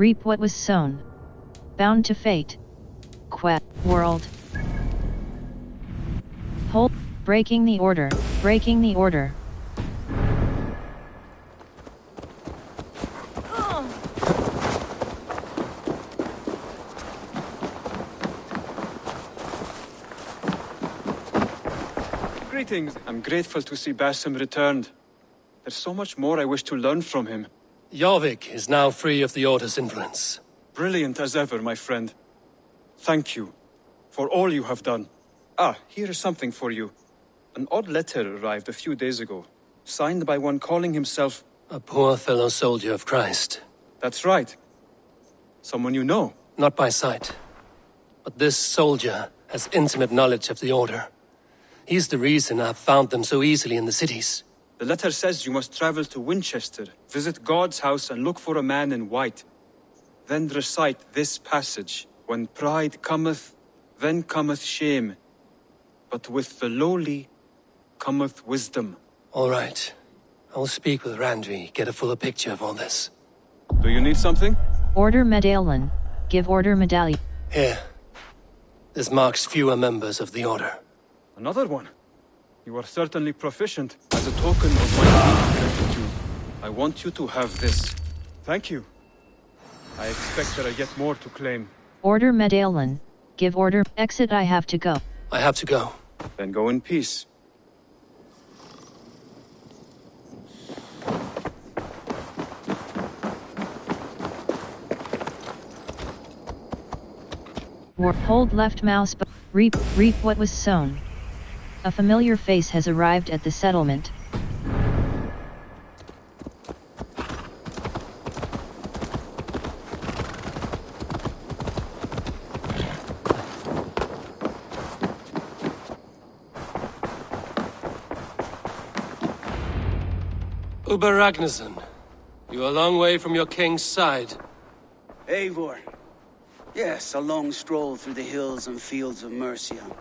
Reap what was sown. Bound to fate. Quest. World. Hold. Breaking the order. Breaking the order. Greetings. I'm grateful to see Basim returned. There's so much more I wish to learn from him. Jorvik is now free of the Order's influence. Brilliant as ever, my friend. Thank you for all you have done. Ah, here is something for you. An odd letter arrived a few days ago, signed by one calling himself... A poor fellow soldier of Christ. That's right. Someone you know. Not by sight. But this soldier has intimate knowledge of the Order. He's the reason I've found them so easily in the cities. The letter says you must travel to Winchester, visit God's house and look for a man in white. Then recite this passage. When pride cometh, then cometh shame. But with the lowly cometh wisdom. All right. I'll speak with Randri, get a fuller picture of all this. Do you need something? Order medallion. Give order medallion. Here. This marks fewer members of the Order. Another one? You are certainly proficient. As a token of my deep gratitude, I want you to have this. Thank you. I expect that I get more to claim. Order medallion. Give order. Exit. I have to go. I have to go. Then go in peace. Hold left mouse but reap what was sown. A familiar face has arrived at the settlement. Uber Ragnarsson, you're a long way from your king's side. Eivor. Yes, a long stroll through the hills and fields of Mercia.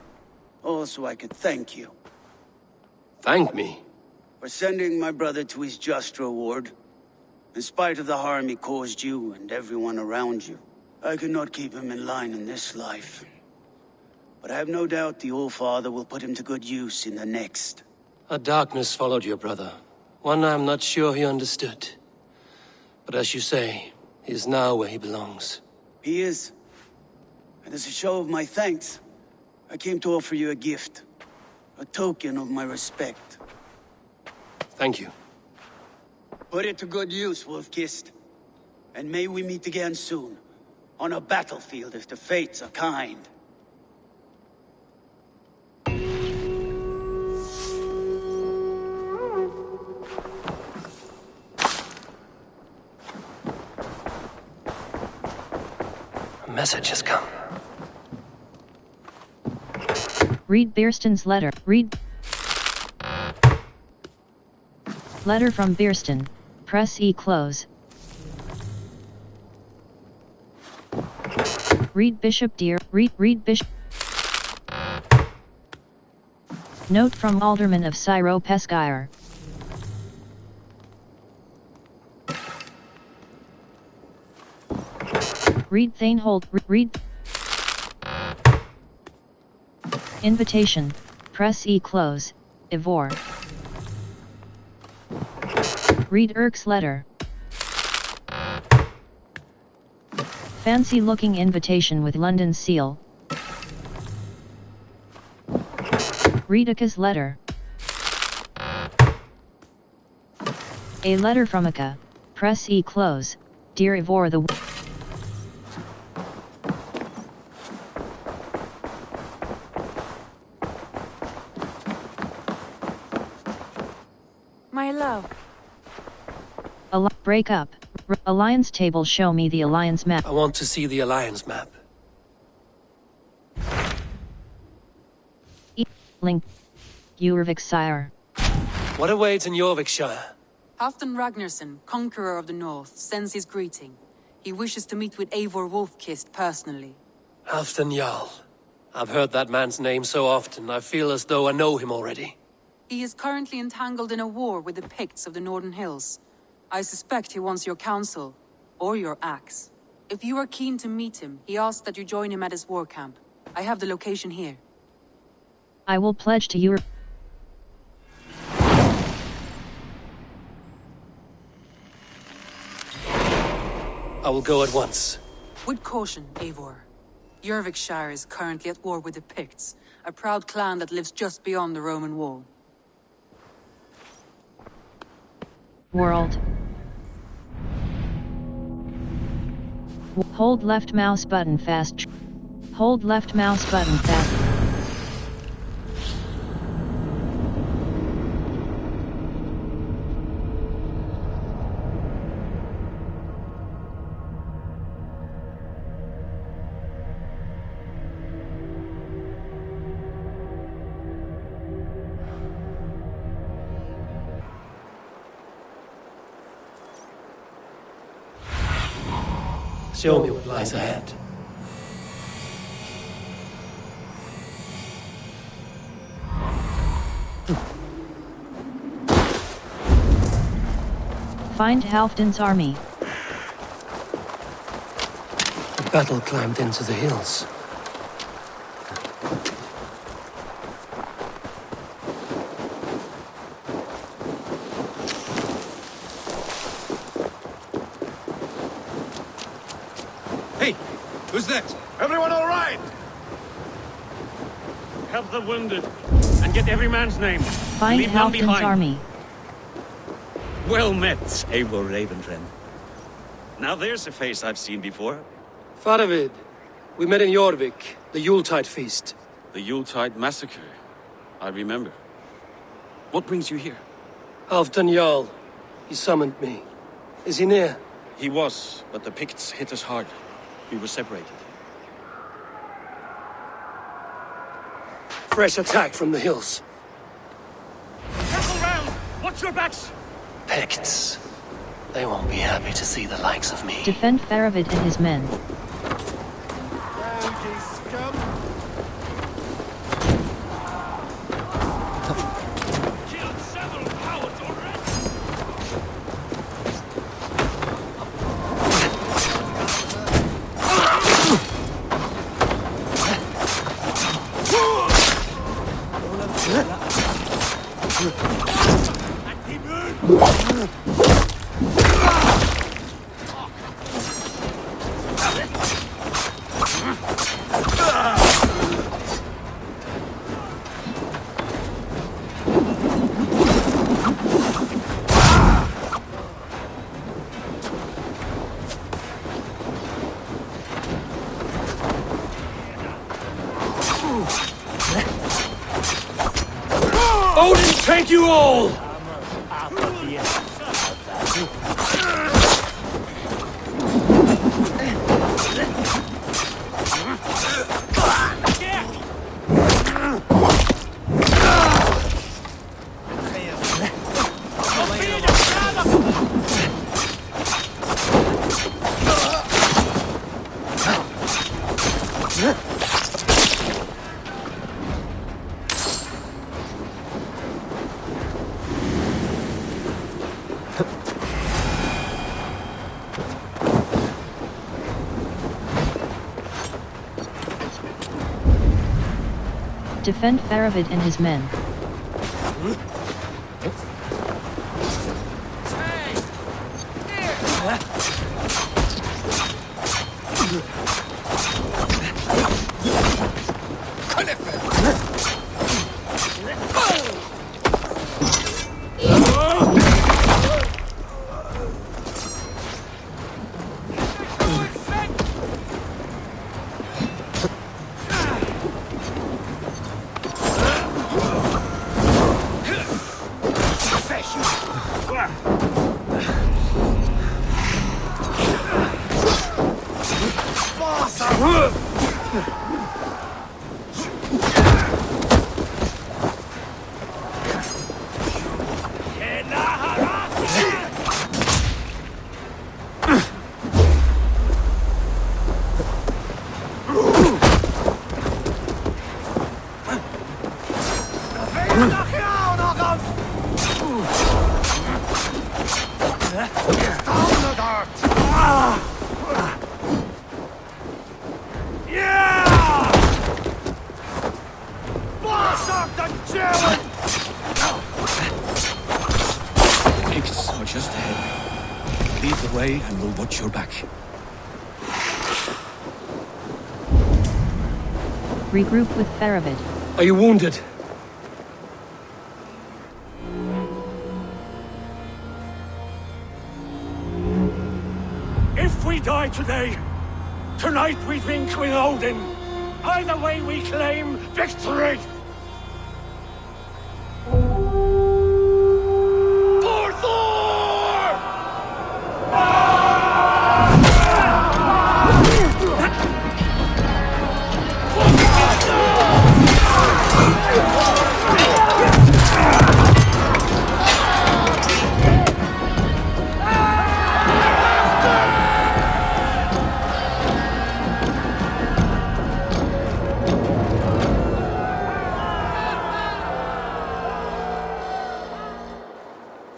Also, I could thank you. Thank me? For sending my brother to his just reward. In spite of the harm he caused you and everyone around you. I could not keep him in line in this life. But I have no doubt the All-Father will put him to good use in the next. A darkness followed your brother. One I'm not sure he understood. But as you say, he is now where he belongs. He is. And as a show of my thanks, I came to offer you a gift. A token of my respect. Thank you. Put it to good use, Wolf-Kissed. And may we meet again soon. On a battlefield if the fates are kind. A message has come. Read Bierston's letter. Read. Letter from Bierston. Press E close. Read Bishop dear. Read Bishop. Note from Alderman of Syro Peskyre. Read Thanehold. Read. Invitation. Press E close. Ivor. Read Erk's letter. Fancy looking invitation with London seal. Read Aka's letter. A letter from Aka. Press E close. Dear Ivor the... My love. Break up. Alliance table. Show me the alliance map. I want to see the alliance map. Link. Jorvik sire. What awaits in Jorvikshire? Halfdan Ragnarsson, conqueror of the north, sends his greeting. He wishes to meet with Eivor Wolf-Kissed personally. Halfdan Jarl. I've heard that man's name so often, I feel as though I know him already. He is currently entangled in a war with the Picts of the Northern Hills. I suspect he wants your counsel, or your axe. If you are keen to meet him, he asks that you join him at his war camp. I have the location here. I will pledge to your... I will go at once. With caution, Eivor. Jorvikshire is currently at war with the Picts, a proud clan that lives just beyond the Roman wall. World. Hold left mouse button fast. Hold left mouse button fast. Show me what lies ahead. Find Halfdan's army. The battle climbed into the hills. Hey! Who's that? Everyone all right? Help the wounded, and get every man's name. Find Leave none Halfdan's behind. army. Well met, Eivor Ravenfriend. Now there's a face I've seen before. Faravid, we met in Jorvik, the Yuletide feast. The Yuletide massacre. I remember. What brings you here? Halfdan Jarl, he summoned me. Is he near? He was, but the Picts hit us hard. We were separated. Fresh attack from the hills. Circle round! Watch your backs! Picts. They won't be happy to see the likes of me. Defend Faravid and his men. Killed several cowards already! Odin, thank you all! Defend Faravid and his men. way and we'll watch your back. Regroup with Faravid. Are you wounded? If we die today, tonight we drink with Odin. Either way we claim victory! For Thor!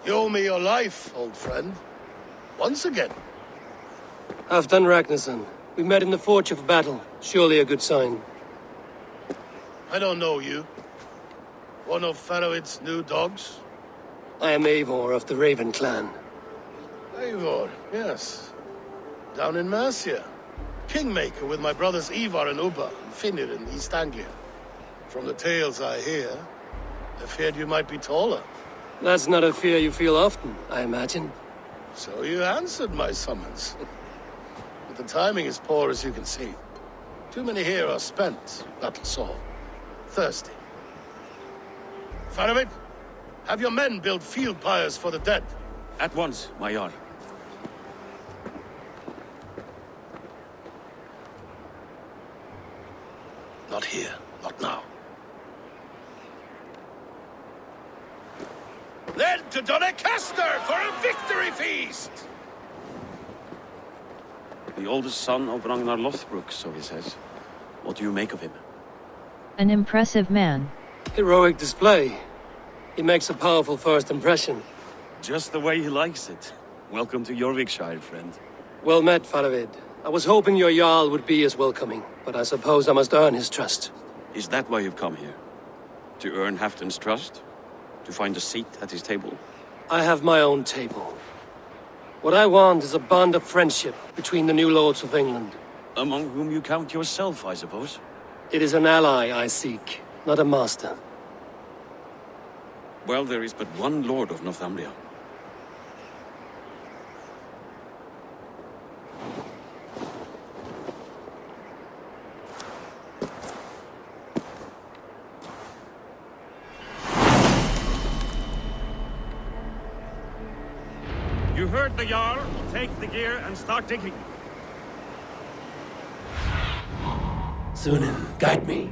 You owe me your life, old friend. Once again. Halfdan Ragnarsson. We met in the Forge of Battle. Surely a good sign. I don't know you. One of Faroid's new dogs? I am Eivor of the Raven clan. Eivor, yes. Down in Mercia. Kingmaker with my brothers Ivar and Ubba, and Finnir in East Anglia. From the tales I hear, I feared you might be taller. That's not a fear you feel often, I imagine. So you answered my summons. But the timing is poor, as you can see. Too many here are spent, battle-sore, thirsty. Faroid, have your men build field pyres for the dead. At once, my Jarl. Not here, not now. Then to Doncaster for a victory feast! The oldest son of Ragnar Lothbrok, so he says. What do you make of him? An impressive man. Heroic display. He makes a powerful first impression. Just the way he likes it. Welcome to Jorvikshire, friend. Well met, Faravid. I was hoping your Jarl would be as welcoming, but I suppose I must earn his trust. Is that why you've come here? To earn Halfdan's trust? To find a seat at his table? I have my own table. What I want is a bond of friendship between the new lords of England. Among whom you count yourself, I suppose? It is an ally I seek, not a master. Well, there is but one lord of Northumbria. You heard the Jarl. Take the gear and start digging. Sunan, guide me.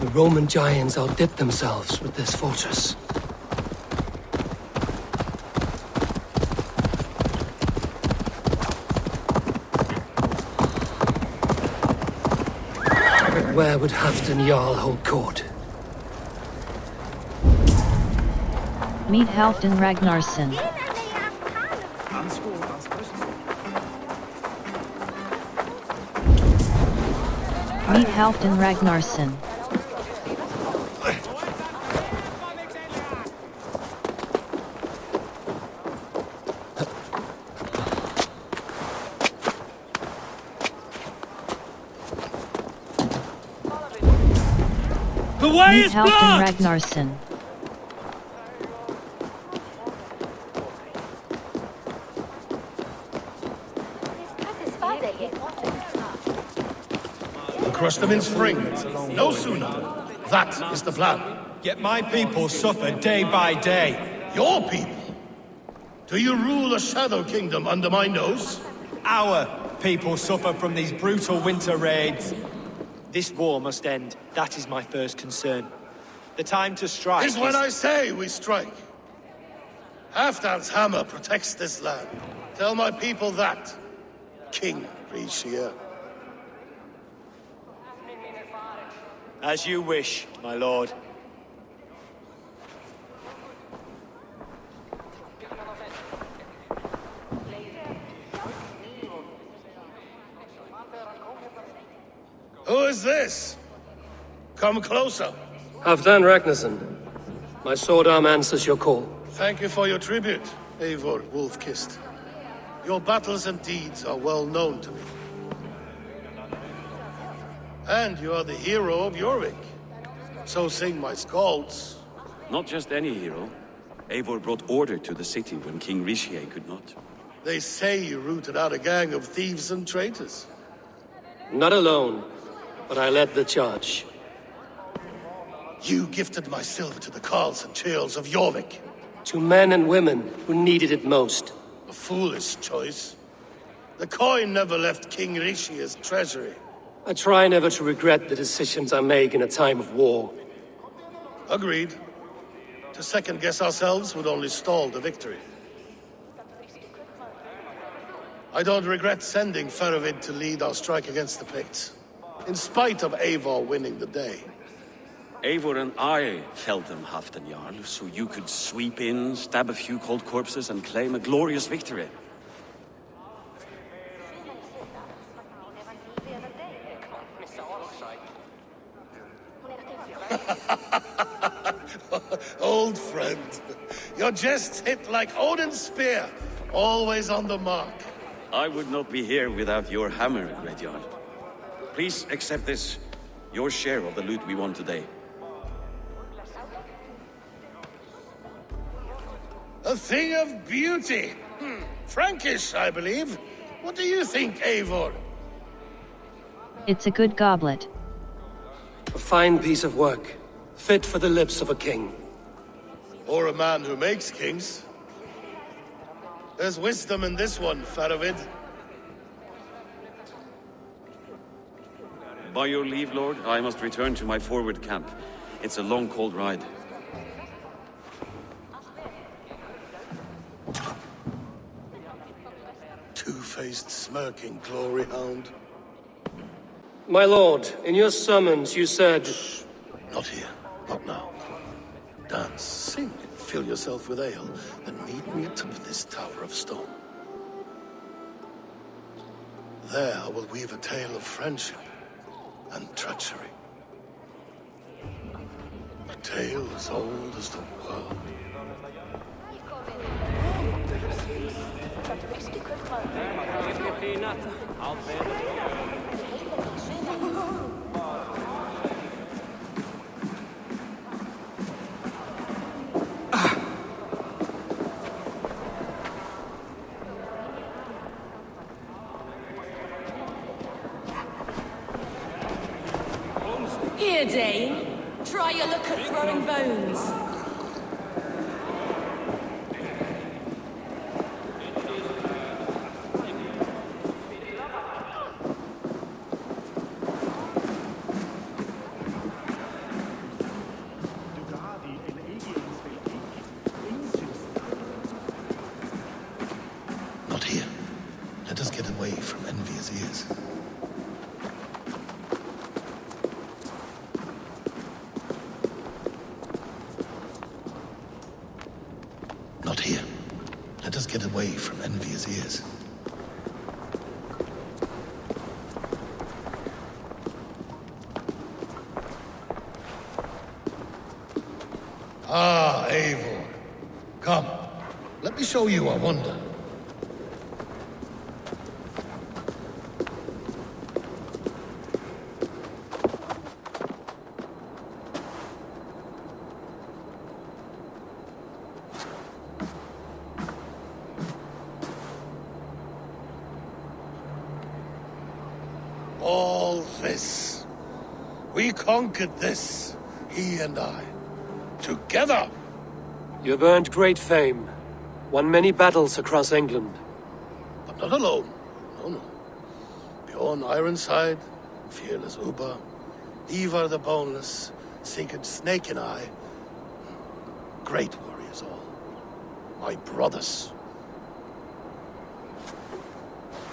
The Roman giants outdid themselves with this fortress. But where would Halfdan Jarl hold court? Meet Halfdan Ragnarsson. Meet Halfdan Ragnarsson. The way Meet is Halfdan blocked! Ragnarsson. We'll crush them in spring. No sooner. That is the plan. Yet my people suffer day by day. Your people? Do you rule a shadow kingdom under my nose? Our people suffer from these brutal winter raids. This war must end. That is my first concern. The time to strike Is when I say we strike. Halfdan's hammer protects this land. Tell my people that, King Rishia. As you wish, my lord. Who is this? Come closer. Halfdan Ragnarsson. My sword arm answers your call. Thank you for your tribute, Eivor Wolf-Kissed. Your battles and deeds are well known to me. And you are the hero of Jorvik. So sing my skalds. Not just any hero. Eivor brought order to the city when King Rishi could not. They say you rooted out a gang of thieves and traitors. Not alone, but I led the charge. You gifted my silver to the carls and churls of Jorvik. To men and women who needed it most. A foolish choice. The coin never left King Rishia's treasury. I try never to regret the decisions I make in a time of war. Agreed. To second-guess ourselves would only stall the victory. I don't regret sending Faravid to lead our strike against the Picts, in spite of Eivor winning the day. Eivor and I felled them, Halfdan Jarl, so you could sweep in, stab a few cold corpses, and claim a glorious victory. Old friend, your jests hit like Odin's spear, always on the mark. I would not be here without your hammer, Great Jarl. Please accept this, your share of the loot we won today. A thing of beauty. Frankish, I believe. What do you think, Eivor? It's a good goblet. A fine piece of work, fit for the lips of a king. Or a man who makes kings. There's wisdom in this one, Faravid. By your leave, Lord, I must return to my forward camp. It's a long, cold ride. Two-faced, smirking glory hound. My lord, in your summons you said... Not here. Not now. Dance, sing, and fill yourself with ale, then meet me at the top of this tower of stone. There I will weave a tale of friendship and treachery. A tale as old as the world. Here, Dane. Try your luck at throwing bones. Not here. Let us get away from envious ears. Not here. Let us get away from envious ears. Ah, Eivor. Come. Let me show you a wonder. All this. We conquered this, he and I. Together! You have earned great fame. Won many battles across England. But not alone. No, no. Bjorn Ironside, fearless Uber, Ivar the Boneless, Sigurd Snake and I. Great warriors all. My brothers.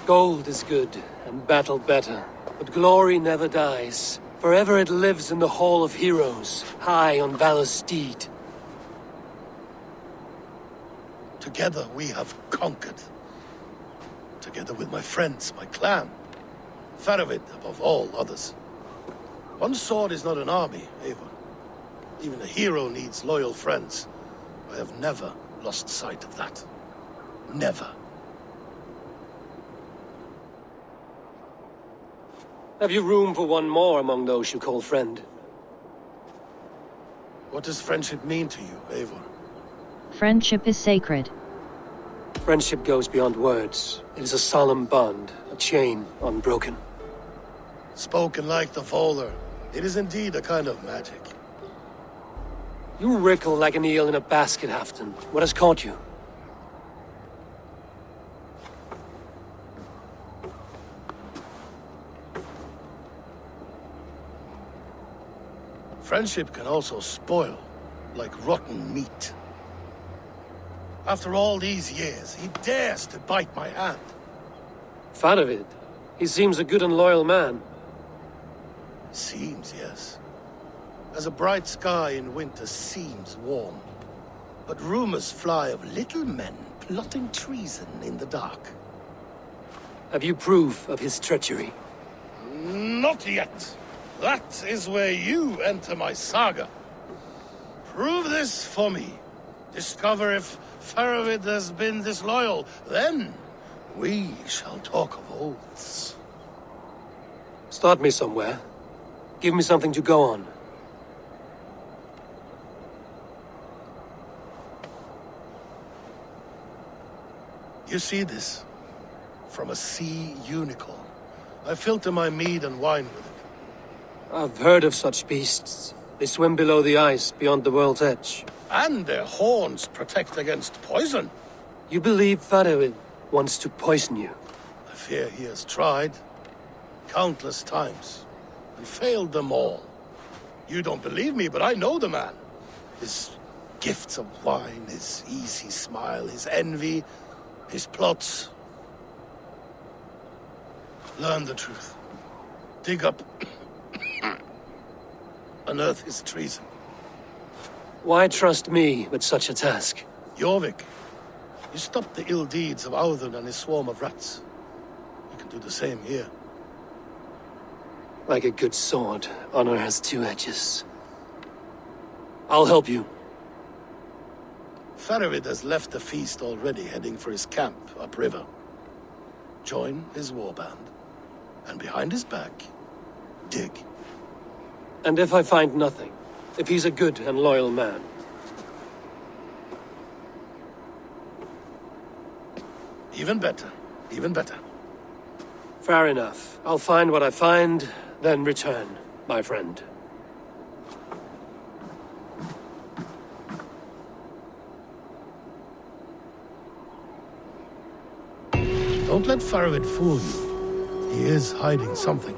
Gold is good, and battle better. But glory never dies. Forever it lives in the Hall of Heroes, high on Valor's steed. Together we have conquered. Together with my friends, my clan. Faravid above all others. One sword is not an army, Eivor. Even a hero needs loyal friends. I have never lost sight of that. Never. Have you room for one more among those you call friend? What does friendship mean to you, Eivor? Friendship is sacred. Friendship goes beyond words. It is a solemn bond, a chain unbroken. Spoken like the Volar, it is indeed a kind of magic. You wrinkle like an eel in a basket, Halfdan. What has caught you? Friendship can also spoil, like rotten meat. After all these years, he dares to bite my hand. Faravid. He seems a good and loyal man. Seems, yes. As a bright sky in winter seems warm. But rumors fly of little men plotting treason in the dark. Have you proof of his treachery? Not yet. That is where you enter my saga. Prove this for me. Discover if Faravid has been disloyal. Then we shall talk of oaths. Start me somewhere. Give me something to go on. You see this? From a sea unicorn. I filter my mead and wine with it. I've heard of such beasts. They swim below the ice, beyond the world's edge. And their horns protect against poison. You believe Faravid wants to poison you? I fear he has tried. Countless times. And failed them all. You don't believe me, but I know the man. His gifts of wine, his easy smile, his envy, his plots. Learn the truth. Dig up. Unearth his treason. Why trust me with such a task? Jorvik, you stopped the ill deeds of Audun and his swarm of rats. You can do the same here. Like a good sword, honor has two edges. I'll help you. Faravid has left the feast already, heading for his camp upriver. Join his warband. And behind his back, dig. And if I find nothing? If he's a good and loyal man? Even better. Even better. Fair enough. I'll find what I find, then return, my friend. Don't let Faravid fool you. He is hiding something.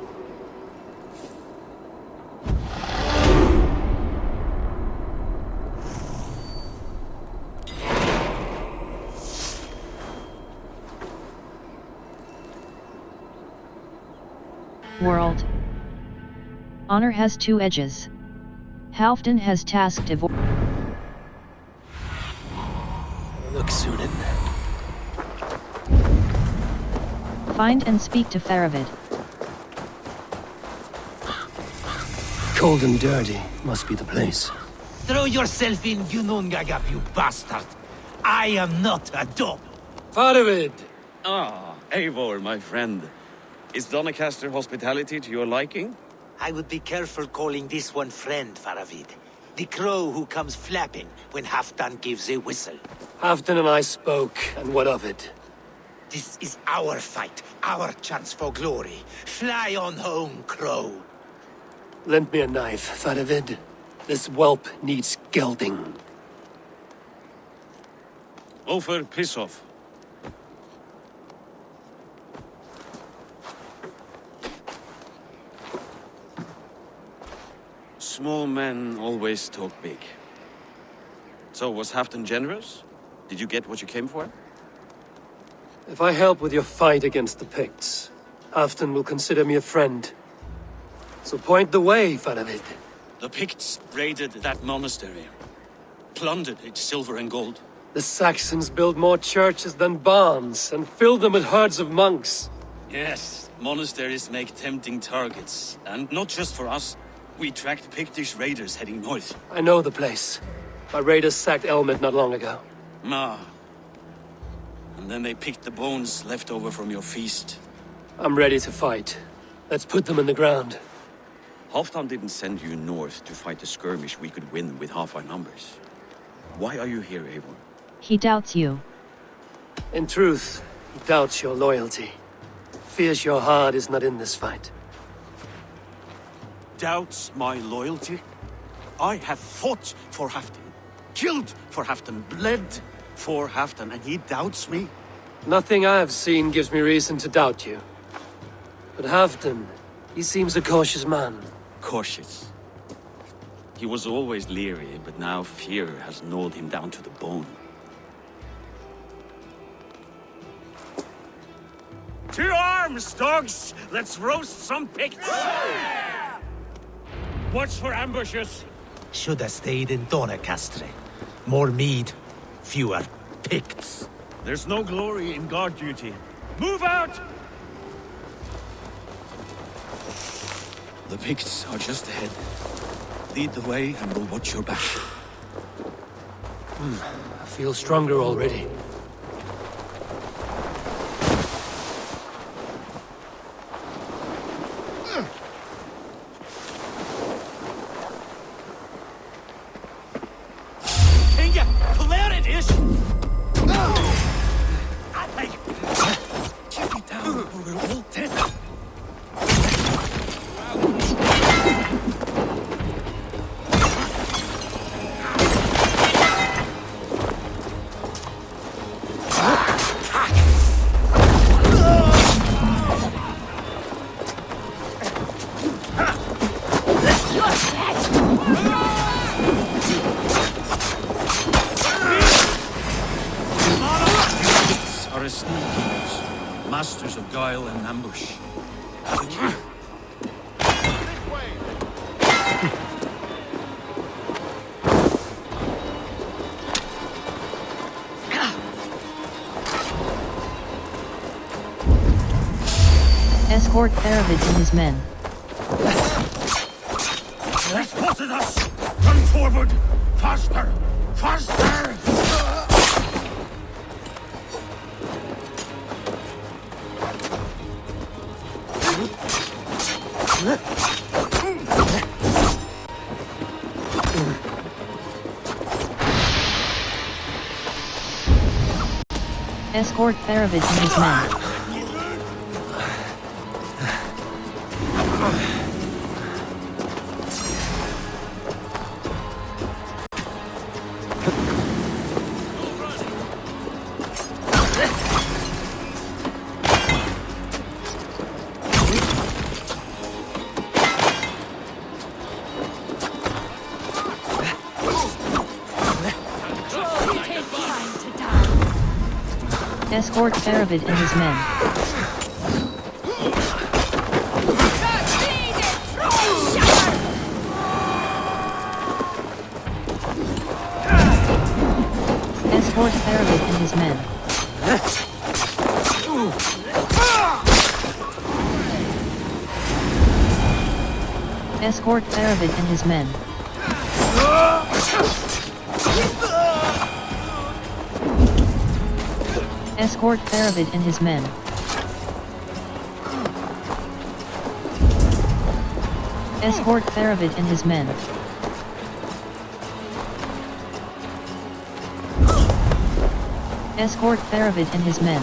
World. Honor has two edges. Halfdan has tasked Ivor. Look, Sunan. Find and speak to Faravid. Cold and dirty must be the place. Throw yourself in Gunungagap, you bastard! I am not a dog! Faravid! Ah, Eivor, my friend. Is Doncaster hospitality to your liking? I would be careful calling this one friend, Faravid. The crow who comes flapping when Halfdan gives a whistle. Halfdan and I spoke, and what of it? This is our fight, our chance for glory. Fly on home, Crow. Lend me a knife, Fadavid. This whelp needs gelding. Over, piss off. Small men always talk big. So, was Halfdan generous? Did you get what you came for? If I help with your fight against the Picts, Halfdan will consider me a friend. So point the way, Fadavid. The Picts raided that monastery. Plundered its silver and gold. The Saxons build more churches than barns, and fill them with herds of monks. Yes, monasteries make tempting targets. And not just for us. We tracked Pictish raiders heading north. I know the place. My raiders sacked Elmet not long ago. Ah. And then they picked the bones left over from your feast. I'm ready to fight. Let's put them in the ground. Halfdan didn't send you north to fight a skirmish we could win with half our numbers. Why are you here, Eivor? He doubts you. In truth, he doubts your loyalty. Fears your heart is not in this fight. Doubts my loyalty? I have fought for Halfdan, killed for Halfdan, bled for Halfdan, and he doubts me? Nothing I have seen gives me reason to doubt you. But Halfdan, he seems a cautious man. Cautious. He was always leery, but now fear has gnawed him down to the bone. To arms, dogs! Let's roast some Picts! Watch for ambushes! Should have stayed in Donacastre. More mead, fewer Picts. There's no glory in guard duty. Move out! The Picts are just ahead. Lead the way and we'll watch your back. I feel stronger already. Are as sneak eaters, masters of guile and ambush. Escort Theravid and his men. They spotted us! Run forward! Faster! Faster! Escort Theravid and his men. Escort Theravid and his men. Escort Theravid and his men. Escort Theravid and his men. Escort Theravid and his men. Escort Theravid and his men. Escort Theravid and his men.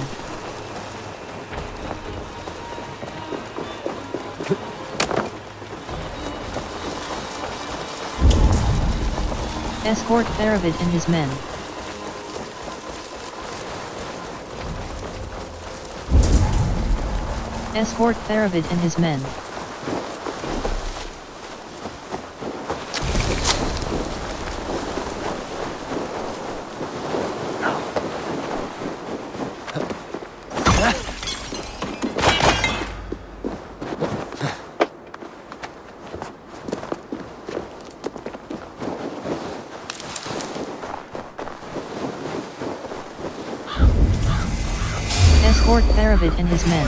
Escort Theravid and his men. Escort Theravid and his men. Escort Theravid and his men.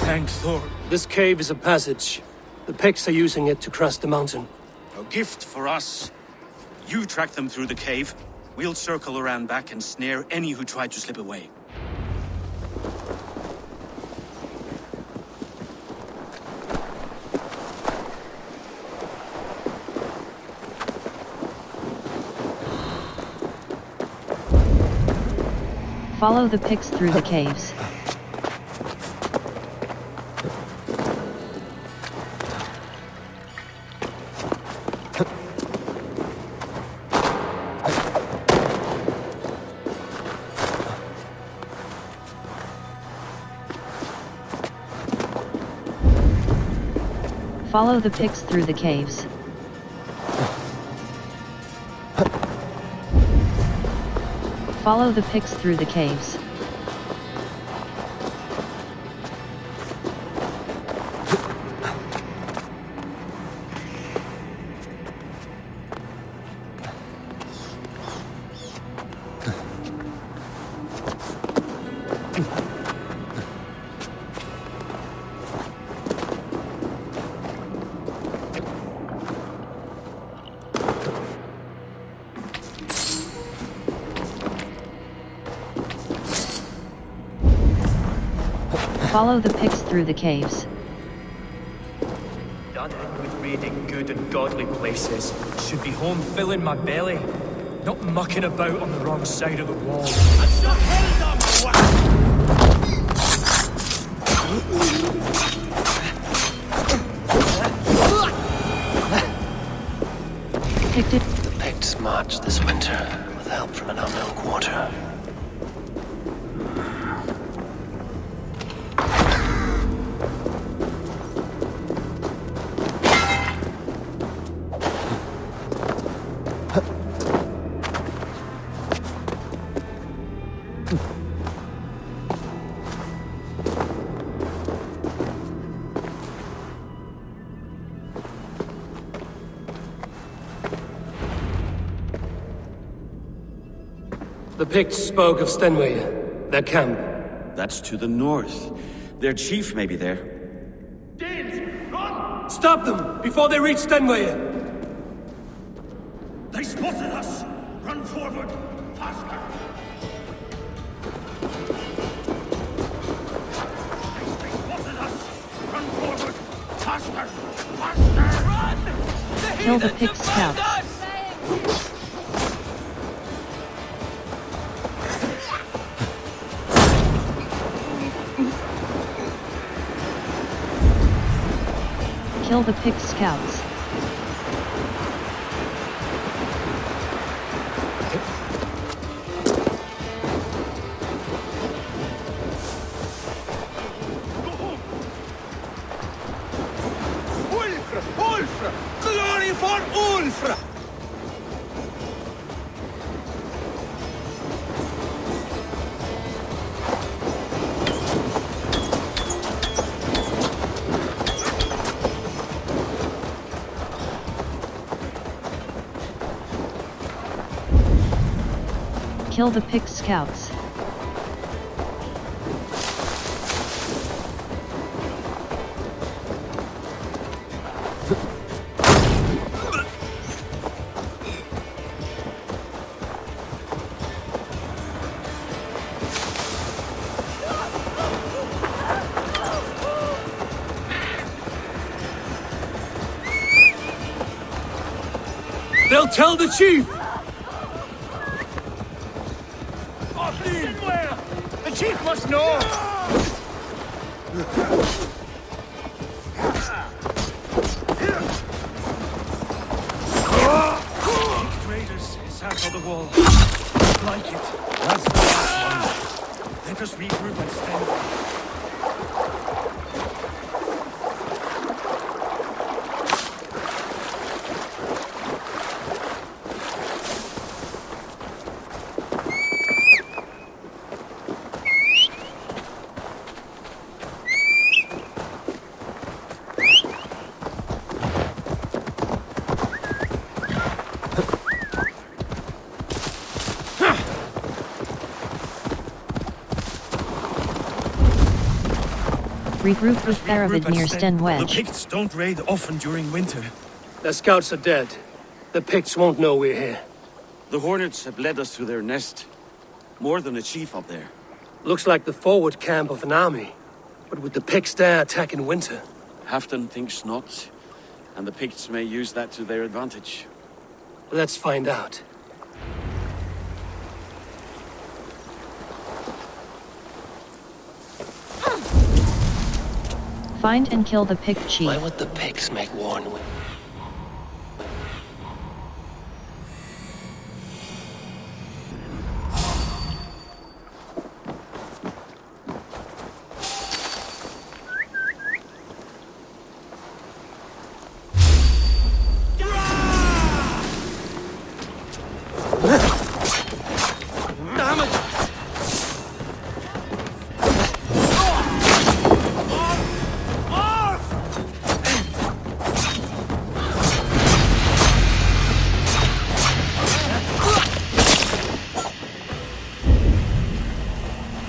Thank Thor. This cave is a passage. The Picts are using it to cross the mountain. A gift for us. You track them through the cave. We'll circle around back and snare any who try to slip away. Follow the Picts through the caves. Follow the Picts through the caves. Follow the Picts through the caves. Follow the Picts through the caves. Done in with raiding good and godly places. Should be home filling my belly, not mucking about on the wrong side of the wall. The Picts marched this winter with help from an unknown quarter. The Picts spoke of Stenway, their camp. That's to the north. Their chief may be there. Danes, run! Stop them before they reach Stenway! They spotted us! Run forward! Faster! They spotted us! Run forward! Faster! Faster! Run! Kill the Pict scouts. Kill the Pict scouts. Ulfra! Ulfra! Glory for Ulfra! Kill the Pict scouts. I'll tell the chief! The chief must know! Raiders sat on the wall. Like it. That's the last one. Let us regroup and stand. Regroup with Tharavid near Sten The Wedge. Picts don't raid often during winter. The scouts are dead. The Picts won't know we're here. The Hornets have led us to their nest. More than a chief up there. Looks like the forward camp of an army. But with the Picts there attack in winter. Halfdan thinks not, and the Picts may use that to their advantage. Let's find out. Find and kill the Pict chief. Why would the Picts make war in winter?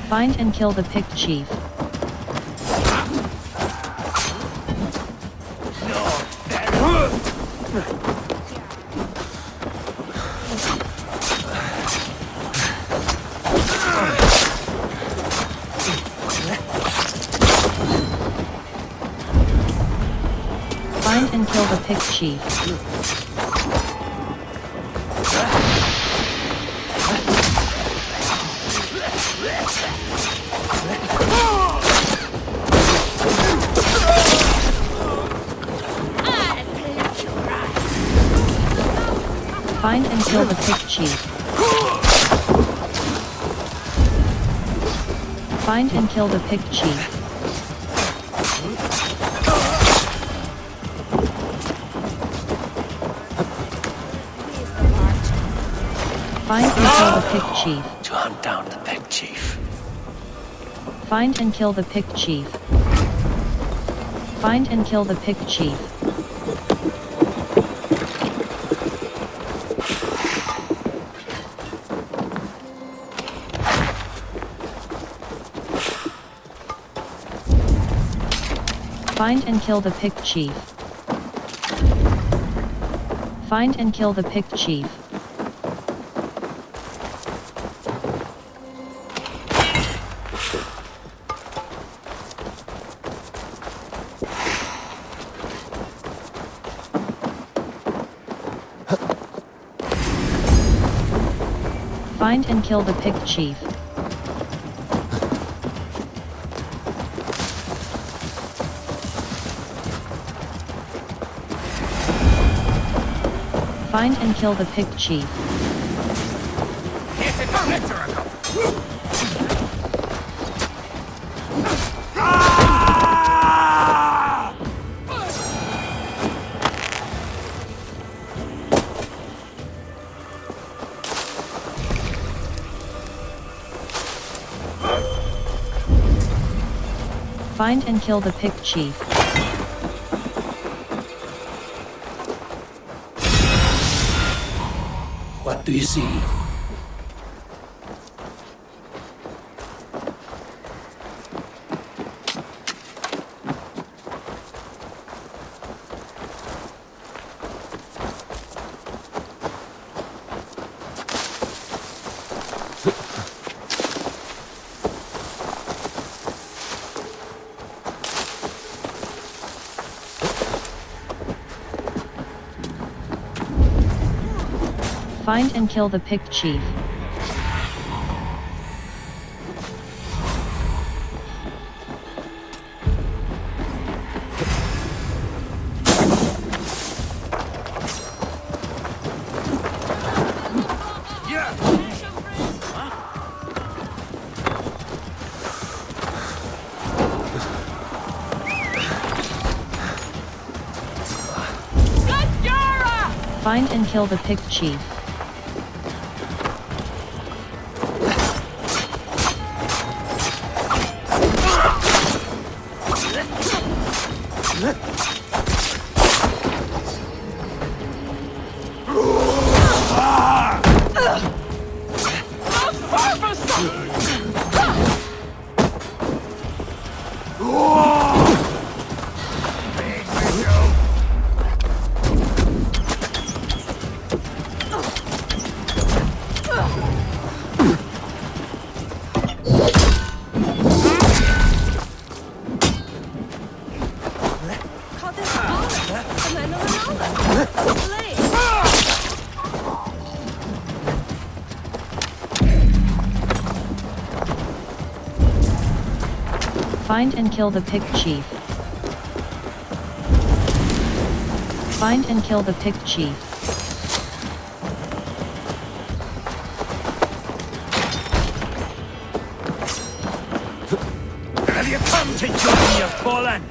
Find and kill the Pict chief. Find and kill the Pict chief. Find and kill the Pict chief. Find and kill the Pict chief. Find and kill the Pict chief. To hunt down the Pict chief. Find and kill the Pict chief. Find and kill the Pict chief. Find and kill the Pict chief. Find and kill the Pict chief. Find and kill the Pict chief. Find and kill the Pict chief. Find and kill the Pict chief. What do you see? Find and kill the picked chief. Find and kill the picked chief. Find and kill the picked chief. Find and kill the picked chief. Have you come to join your fallen?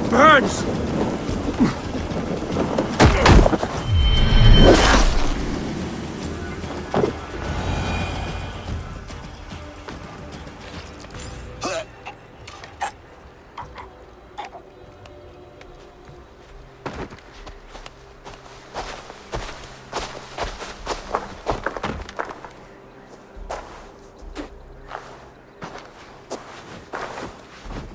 Burns!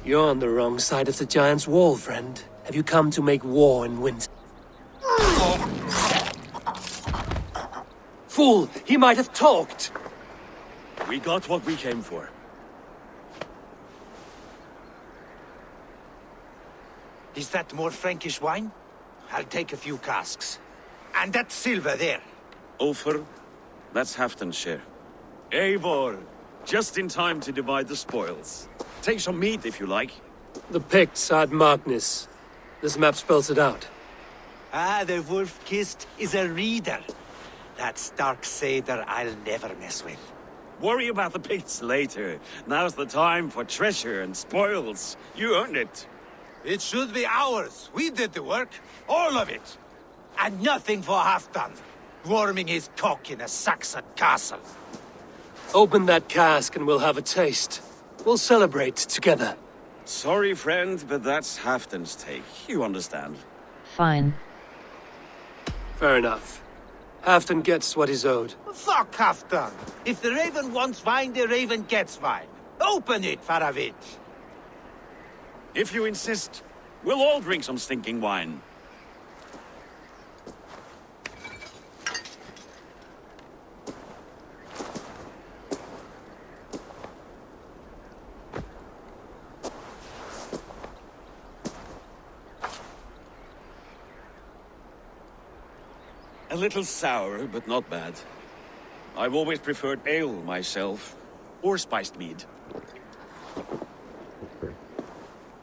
You're on the wrong side of the giant's wall, friend. Have you come to make war in winter? Fool! He might have talked! We got what we came for. Is that more Frankish wine? I'll take a few casks. And that silver there. Ulfr, that's Halfdan's share. Eivor, just in time to divide the spoils. Take some meat if you like. The Picts had Magnus. This map spells it out. Ah, the wolf-kissed is a reader. That stark satyr I'll never mess with. Worry about the Picts later. Now's the time for treasure and spoils. You earned it. It should be ours. We did the work. All of it. And nothing for Halfdan, warming his cock in a Saxon castle. Open that cask and we'll have a taste. We'll celebrate together. Sorry, friend, but that's Halfdan's take. You understand. Fine. Fair enough. Halfdan gets what he's owed. Fuck Halfdan. If the Raven wants wine, the Raven gets wine. Open it, Faravich. If you insist, we'll all drink some stinking wine. A little sour, but not bad. I've always preferred ale myself, or spiced mead.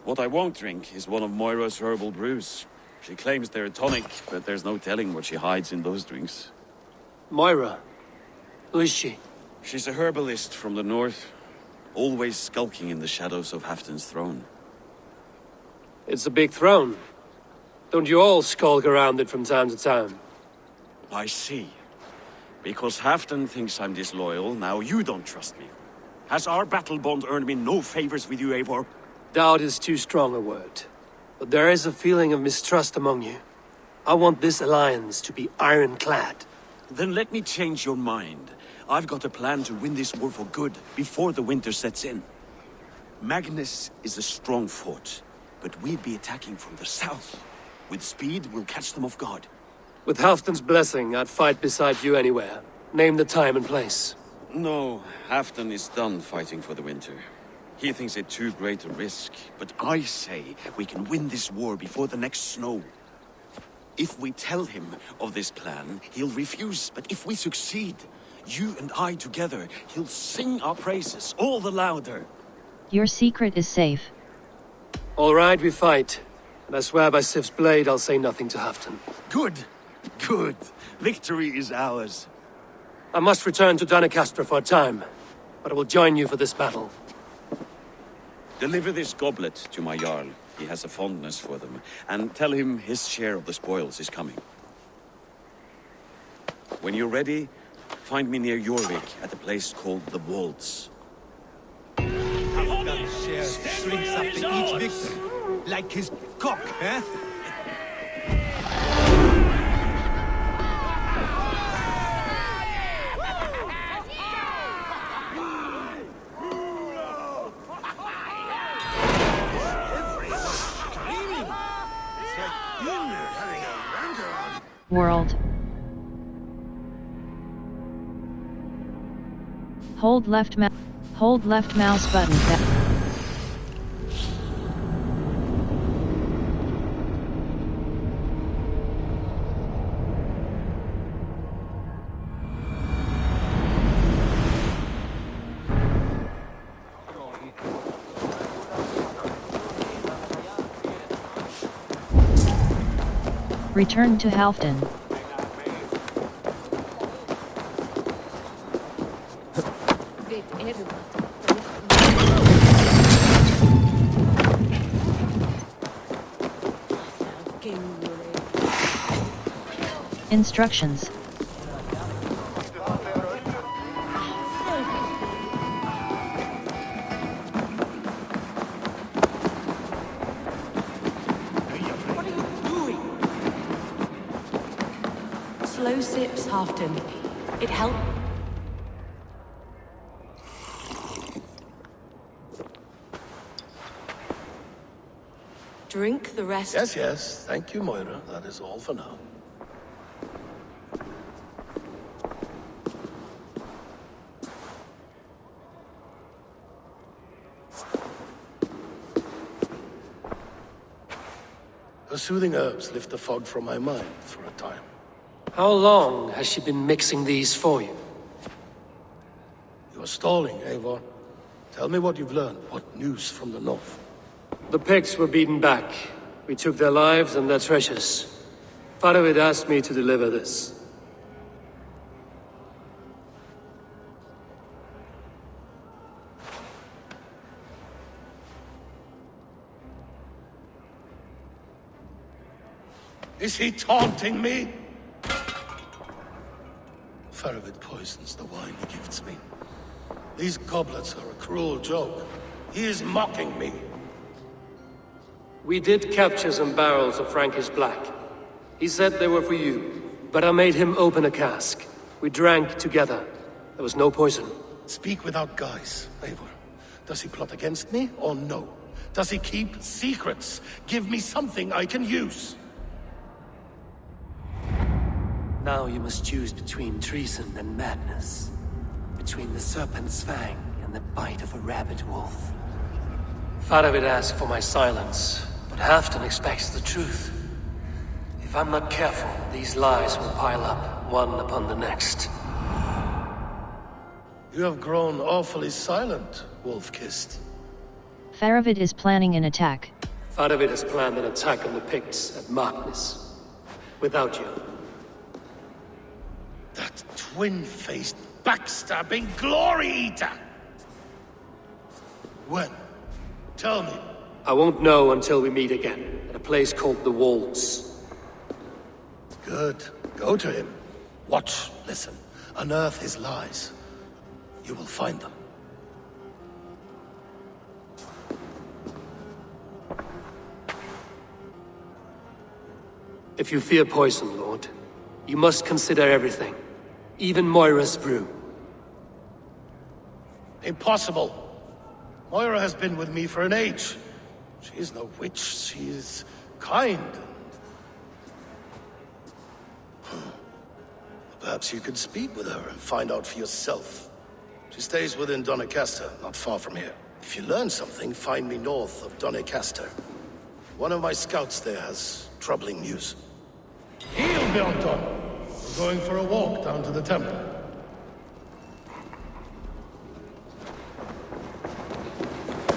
What I won't drink is one of Moira's herbal brews. She claims they're a tonic, but there's no telling what she hides in those drinks. Moira? Who is she? She's a herbalist from the north, always skulking in the shadows of Halfdan's throne. It's a big throne. Don't you all skulk around it from time to time? I see. Because Halfdan thinks I'm disloyal, now you don't trust me. Has our battle bond earned me no favors with you, Eivor? Doubt is too strong a word. But there is a feeling of mistrust among you. I want this alliance to be ironclad. Then let me change your mind. I've got a plan to win this war for good, before the winter sets in. Magnus is a strong fort, but we'd be attacking from the south. With speed, we'll catch them off guard. With Halfdan's blessing, I'd fight beside you anywhere. Name the time and place. No, Halfdan is done fighting for the winter. He thinks it too great a risk, but I say we can win this war before the next snow. If we tell him of this plan, he'll refuse, but if we succeed, you and I together, he'll sing our praises all the louder. Your secret is safe. All right, we fight. And I swear by Sif's blade, I'll say nothing to Halfdan. Good, good. Victory is ours. I must return to Doncaster for a time, but I will join you for this battle. Deliver this goblet to my Jarl. He has a fondness for them. And tell him his share of the spoils is coming. When you're ready, find me near Jorvik at a place called the Waltz. Halfdan's share shrinks after each victory. Like his cock, eh? World. Hold left mouse button. Return to Halfdan. Instructions. Slow sips, Halfdan. It helps. Drink the rest. Yes, yes. Thank you, Moira. That is all for now. Her soothing herbs lift the fog from my mind for a time. How long has she been mixing these for you? You're stalling, Eivor. Tell me what you've learned. What news from the north? The Picts were beaten back. We took their lives and their treasures. Faravid asked me to deliver this. Is he taunting me? Faravid poisons the wine he gifts me. These goblets are a cruel joke. He is mocking me. We did capture some barrels of Frankish Black. He said they were for you, but I made him open a cask. We drank together. There was no poison. Speak without guise, Eivor. Does he plot against me or no? Does he keep secrets? Give me something I can use. Now you must choose between treason and madness. Between the serpent's fang and the bite of a rabid wolf. Faravid asked for my silence, but Halfdan expects the truth. If I'm not careful, these lies will pile up, one upon the next. You have grown awfully silent, Wolf-Kissed. Faravid is planning an attack. Faravid has planned an attack on the Picts at Magnus. Without you. That twin-faced, backstabbing glory-eater! When? Tell me. I won't know until we meet again, at a place called the Waltz. Good. Go to him. Watch, listen. Unearth his lies. You will find them. If you fear poison, Lord, you must consider everything. Even Moira's brew. Impossible. Moira has been with me for an age. She is no witch, she is kind. Perhaps you could speak with her and find out for yourself. She stays within Doncaster, not far from here. If you learn something, find me north of Doncaster. One of my scouts there has troubling news. Heal, Bjornton! We're going for a walk down to the temple.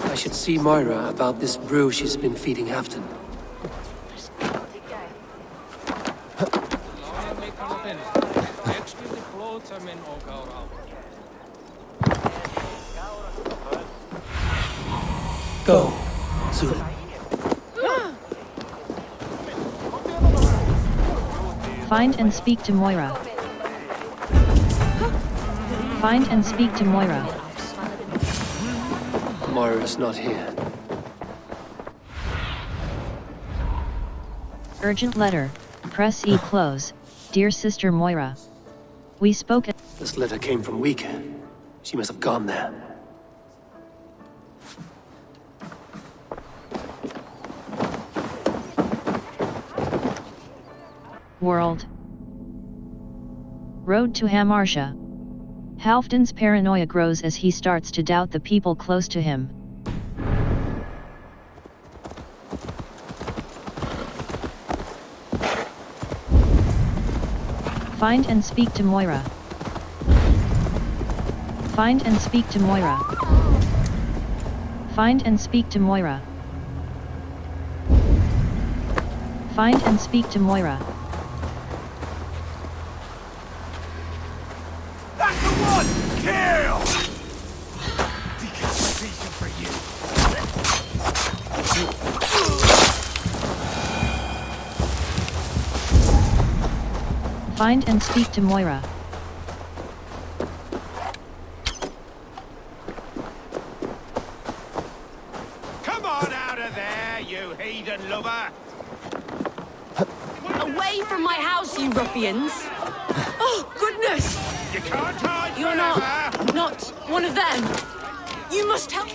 I should see Moira about this brew she's been feeding Halfton. Go, Zul. Find and speak to Moira. Find and speak to Moira. Moira's not here. Urgent letter. Press E close. Dear Sister Moira. We spoke at... This letter came from Viking. She must have gone there. World. Road to Hamartia. Halfdan's paranoia grows as he starts to doubt the people close to him. Find and speak to Moira. Find and speak to Moira. Find and speak to Moira. Find and speak to Moira. That's the one! Kill! Decapitation for you. Find and speak to Moira. Come on out of there, you heathen lover! Away from my house, you ruffians! Oh, goodness! You can't hide You're forever. not one of them! You must help...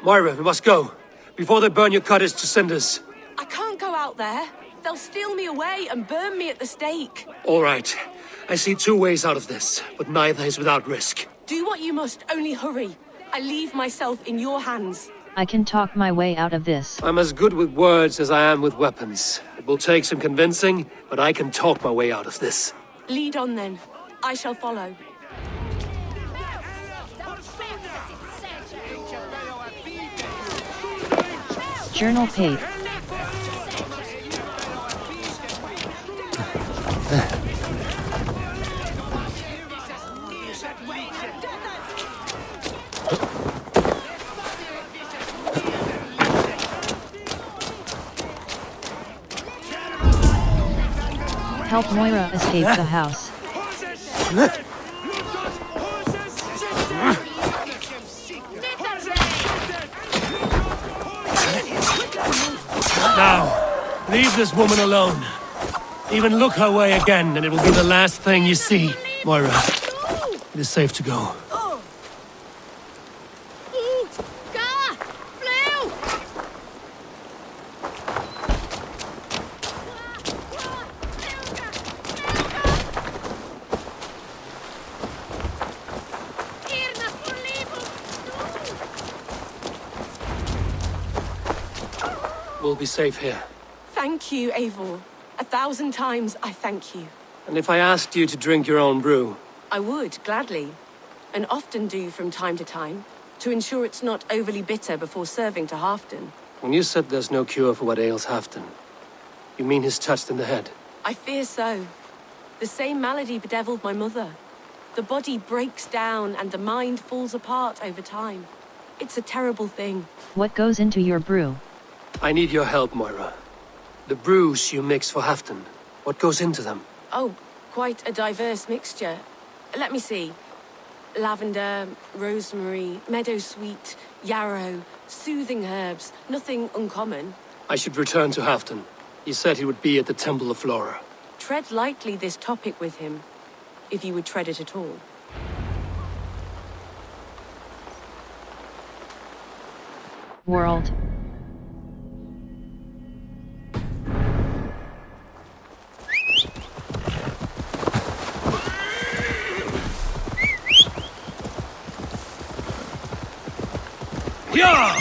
Moira, we must go, before they burn your cottage to cinders. I can't go out there. They'll steal me away and burn me at the stake. All right. I see two ways out of this, but neither is without risk. Do what you must, only hurry. I leave myself in your hands. I can talk my way out of this. I'm as good with words as I am with weapons. It will take some convincing, but I can talk my way out of this. Lead on then. I shall follow. Journal page. Help Moira escape the house. Now, leave this woman alone. Even look her way again, and it will be the last thing you see. Moira, it is safe to go. We'll be safe here. Thank you, Eivor. 1,000 times I thank you. And if I asked you to drink your own brew? I would, gladly. And often do from time to time, to ensure it's not overly bitter before serving to Halfdan. When you said there's no cure for what ails Halfdan, you mean he's touched in the head? I fear so. The same malady bedeviled my mother. The body breaks down and the mind falls apart over time. It's a terrible thing. What goes into your brew? I need your help, Moira. The brews you mix for Halfdan, what goes into them? Oh, quite a diverse mixture. Let me see. Lavender, rosemary, meadowsweet, yarrow, soothing herbs, nothing uncommon. I should return to Halfdan. He said he would be at the Temple of Flora. Tread lightly this topic with him, if you would tread it at all. world. Yeah!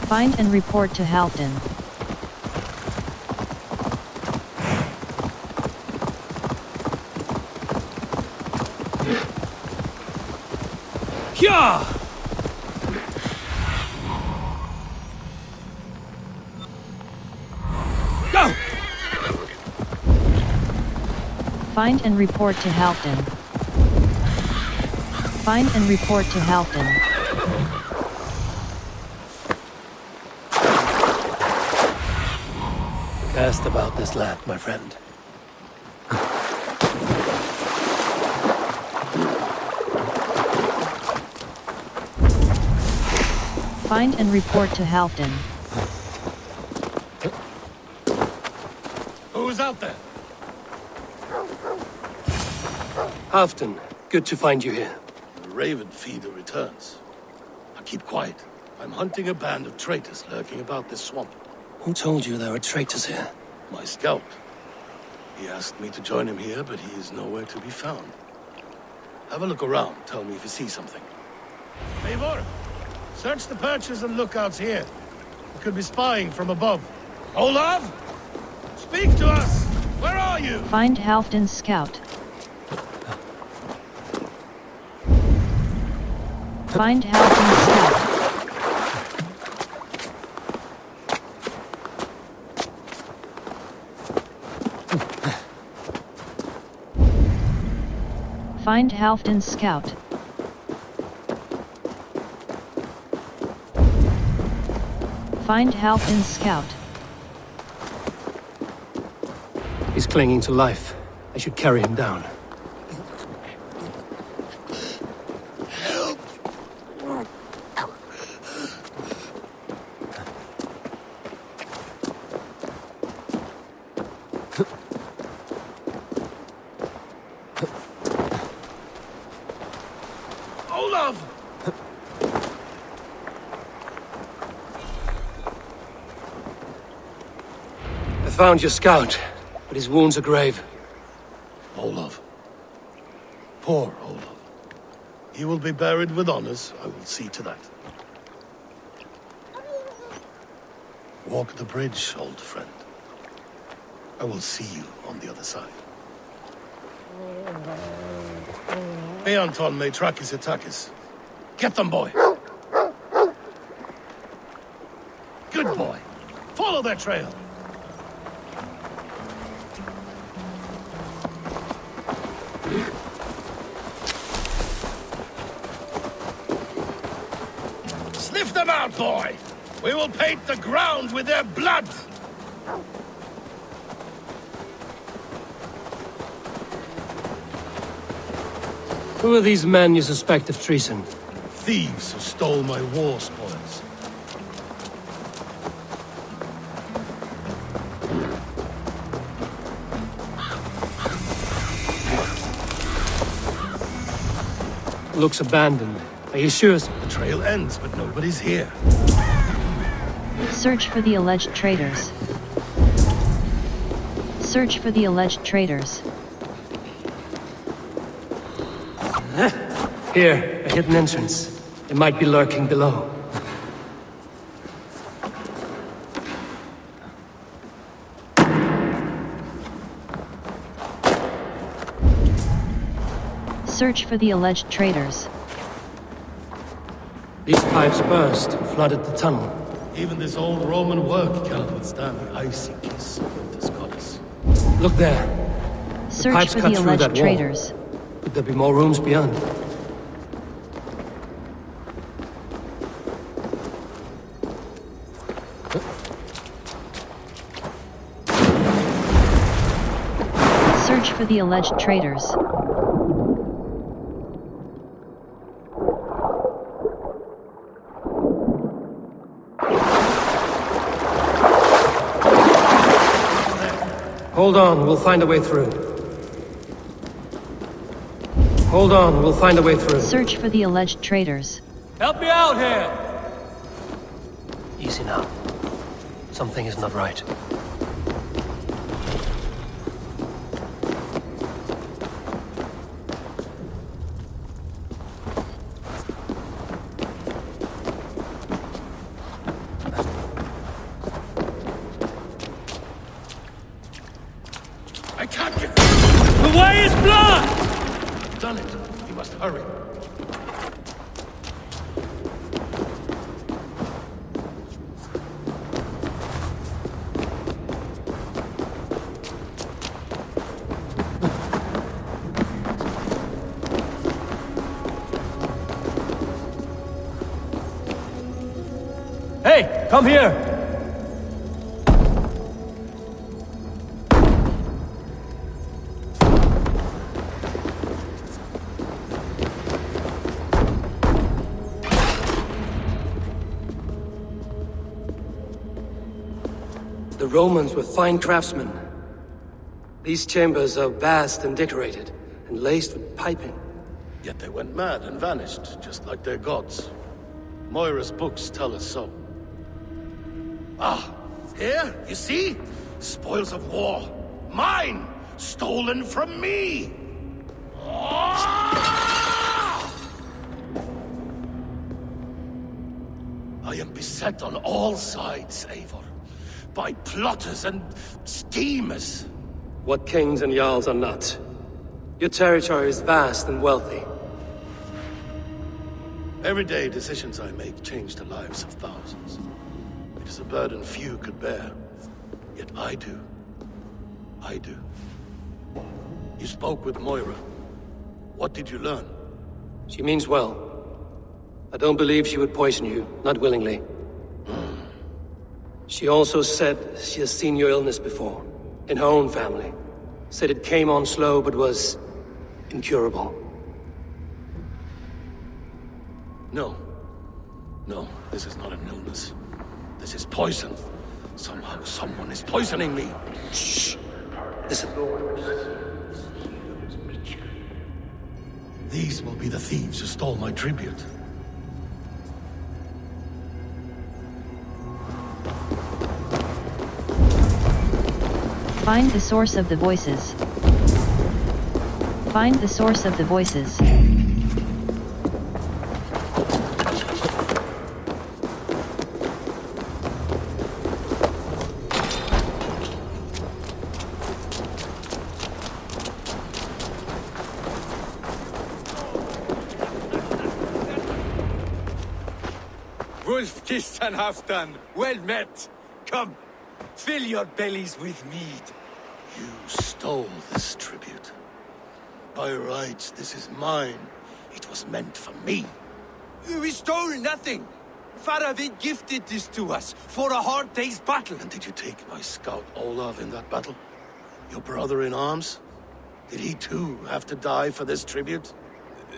Find and report to Halfdan. Yeah! Go! Find and report to Halfdan. Find and report to Halfdan. Cast about this land, my friend. Find and report to Halfdan. Who's out there? Halfdan, good to find you here. The Raven feeder returns. Now keep quiet. I'm hunting a band of traitors lurking about this swamp. Who told you there are traitors here? My scout. He asked me to join him here, but he is nowhere to be found. Have a look around. Tell me if you see something. Eivor, search the perches and lookouts here. We could be spying from above. Olav? Speak to us! Where are you? Find Halfdan's scout. Find Halfdan's scout. Find Halfdan's scout. Find Halfdan's scout. He's clinging to life. I should carry him down. Olav! I found your scout, but his wounds are grave. Olav. Poor Olav. He will be buried with honors. I will see to that. Walk the bridge, old friend. I will see you on the other side. Beanton may track his attackers. Get them, boy! Good boy! Follow their trail! Sniff them out, boy! We will paint the ground with their blood! Who are these men you suspect of treason? Thieves who stole my war spoils. Looks abandoned. Are you sure? The trail ends, but nobody's here. Search for the alleged traitors. Search for the alleged traitors. Here, a hidden entrance. It might be lurking below. Search for the alleged traitors. These pipes burst and flooded the tunnel. Even this old Roman work cannot withstand the icy kiss of winter's goddess. Look there. Search pipes for cut the through that alleged wall. traitors. Could there be more rooms beyond? Search for the alleged traitors. Hold on, we'll find a way through. Hold on, we'll find a way through. Search for the alleged traitors. Help me out here! Easy now. Something is not right. I can't get... The way is blocked! Done it. You must hurry. Hey, come here! The Romans were fine craftsmen. These chambers are vast and decorated, and laced with piping. Yet they went mad and vanished, just like their gods. Moira's books tell us so. Ah, here, you see? Spoils of war. Mine! Stolen from me! Ah! I am beset on all sides, Eivor. By plotters and schemers. What kings and jarls are not. Your territory is vast and wealthy. Everyday decisions I make change the lives of thousands. It is a burden few could bear. Yet I do. I do. You spoke with Moira. What did you learn? She means well. I don't believe she would poison you, not willingly. She also said she has seen your illness before, in her own family. Said it came on slow, but was incurable. No. No, this is not an illness. This is poison. Somehow someone is poisoning me. Shh. Listen. These will be the thieves who stole my tribute. Find the source of the voices. Find the source of the voices. Wolf-kissed and half done. Well met. Come, fill your bellies with mead. You stole this tribute. By rights, this is mine. It was meant for me. We stole nothing. Faravid gifted this to us for a hard day's battle. And did you take my scout Olav in that battle? Your brother in arms? Did he too have to die for this tribute?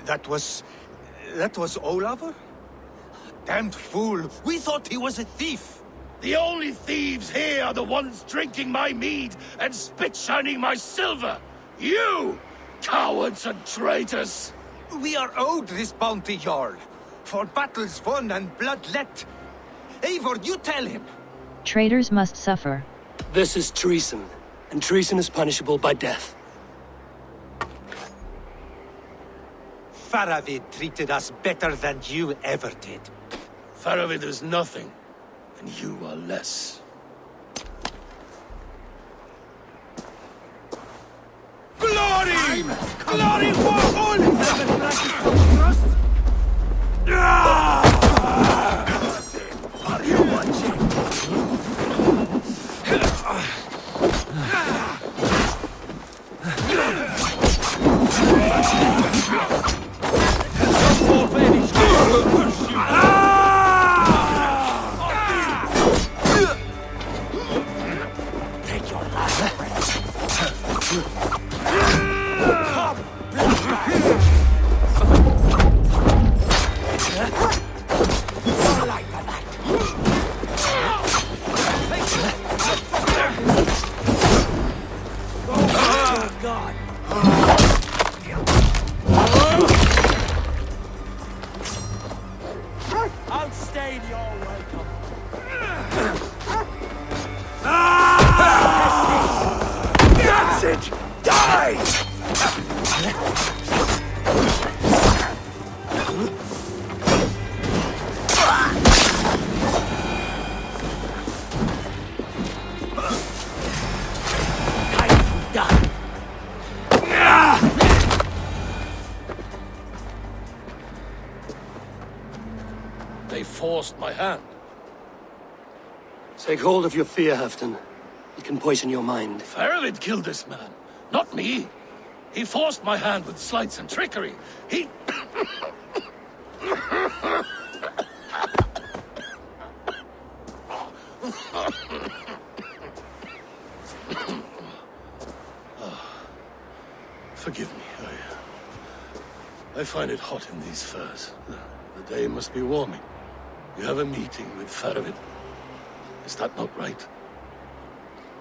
That was Olav? Damned fool. We thought he was a thief. The only thieves here are the ones drinking my mead and spit-shining my silver! You! Cowards and traitors! We are owed this bounty, Jarl. For battles won and blood let. Eivor, you tell him. Traitors must suffer. This is treason, and treason is punishable by death. Faravid treated us better than you ever did. Faravid is nothing, and you are less. Glory! Glory for all! Are you watching? Outstayed your welcome. That's it! Die! They forced my hand. Take hold of your fear, Halfdan. It can poison your mind. Faravid killed this man, not me. He forced my hand with sleights and trickery. He... Forgive me. I find it hot in these furs. The day must be warming. You have a meeting with Faravid. Is that not right?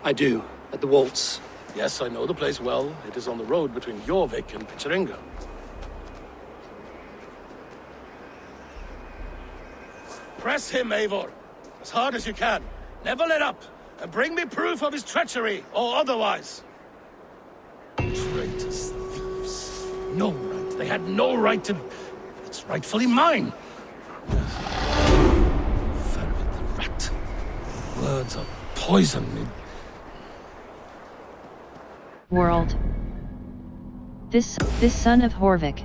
I do, at the waltz. Yes, I know the place well. It is on the road between Jorvik and Picheringa. Press him, Eivor. As hard as you can. Never let up. And bring me proof of his treachery, or otherwise. Traitors, thieves. No right. They had no right to... It's rightfully mine. Yes. Faravid the rat. Words are poison. World. This son of Horvik.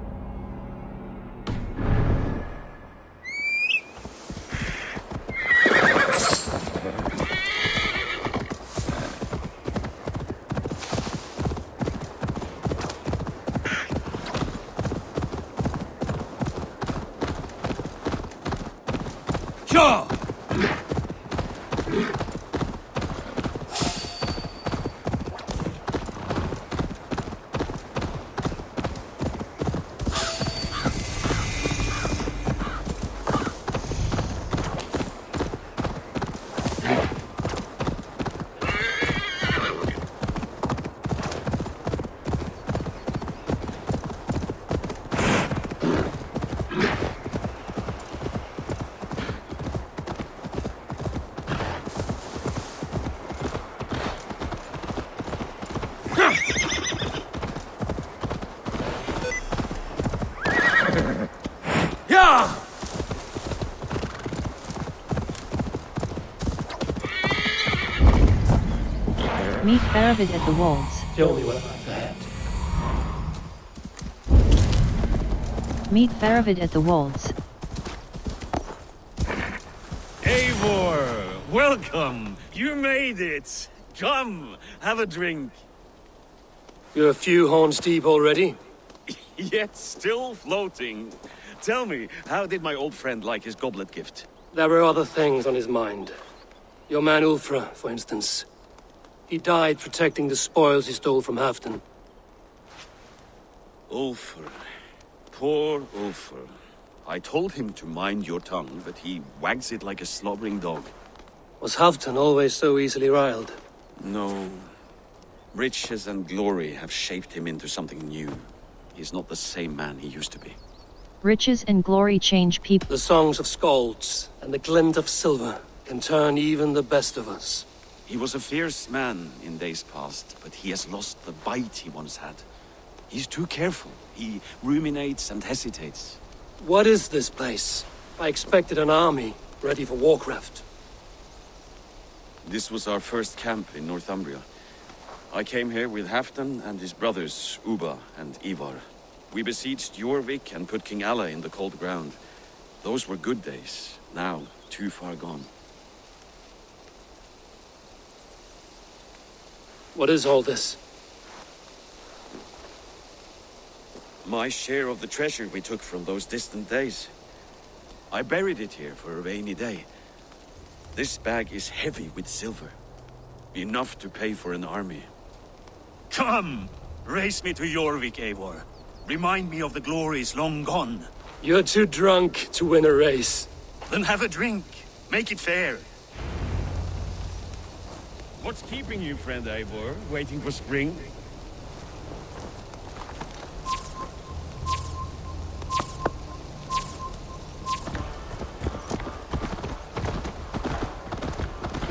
Sure! Yeah! Meet Faravid at the Wolds. Surely what about that? Meet Faravid at the Wolds. Eivor, welcome. You made it. Come, have a drink. You're a few horns deep already? Yet still floating. Tell me, how did my old friend like his goblet gift? There were other things on his mind. Your man Ulfra, for instance. He died protecting the spoils he stole from Halfdan. Ulfr. Poor Ulfr. I told him to mind your tongue, but he wags it like a slobbering dog. Was Halfdan always so easily riled? No. Riches and glory have shaped him into something new. He's not the same man he used to be. Riches and glory change people. The songs of skalds and the glint of silver can turn even the best of us. He was a fierce man in days past, but he has lost the bite he once had. He's too careful. He ruminates and hesitates. What is this place? I expected an army, ready for warcraft. This was our first camp in Northumbria. I came here with Halfdan and his brothers, Ubba and Ivar. We besieged Jorvik and put King Alla in the cold ground. Those were good days, now too far gone. What is all this? My share of the treasure we took from those distant days. I buried it here for a rainy day. This bag is heavy with silver. Enough to pay for an army. Come! Race me to Jorvik, Eivor. Remind me of the glories long gone. You're too drunk to win a race. Then have a drink. Make it fair. What's keeping you, friend Eivor? Waiting for spring?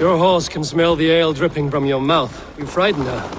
Your horse can smell the ale dripping from your mouth. You frightened her.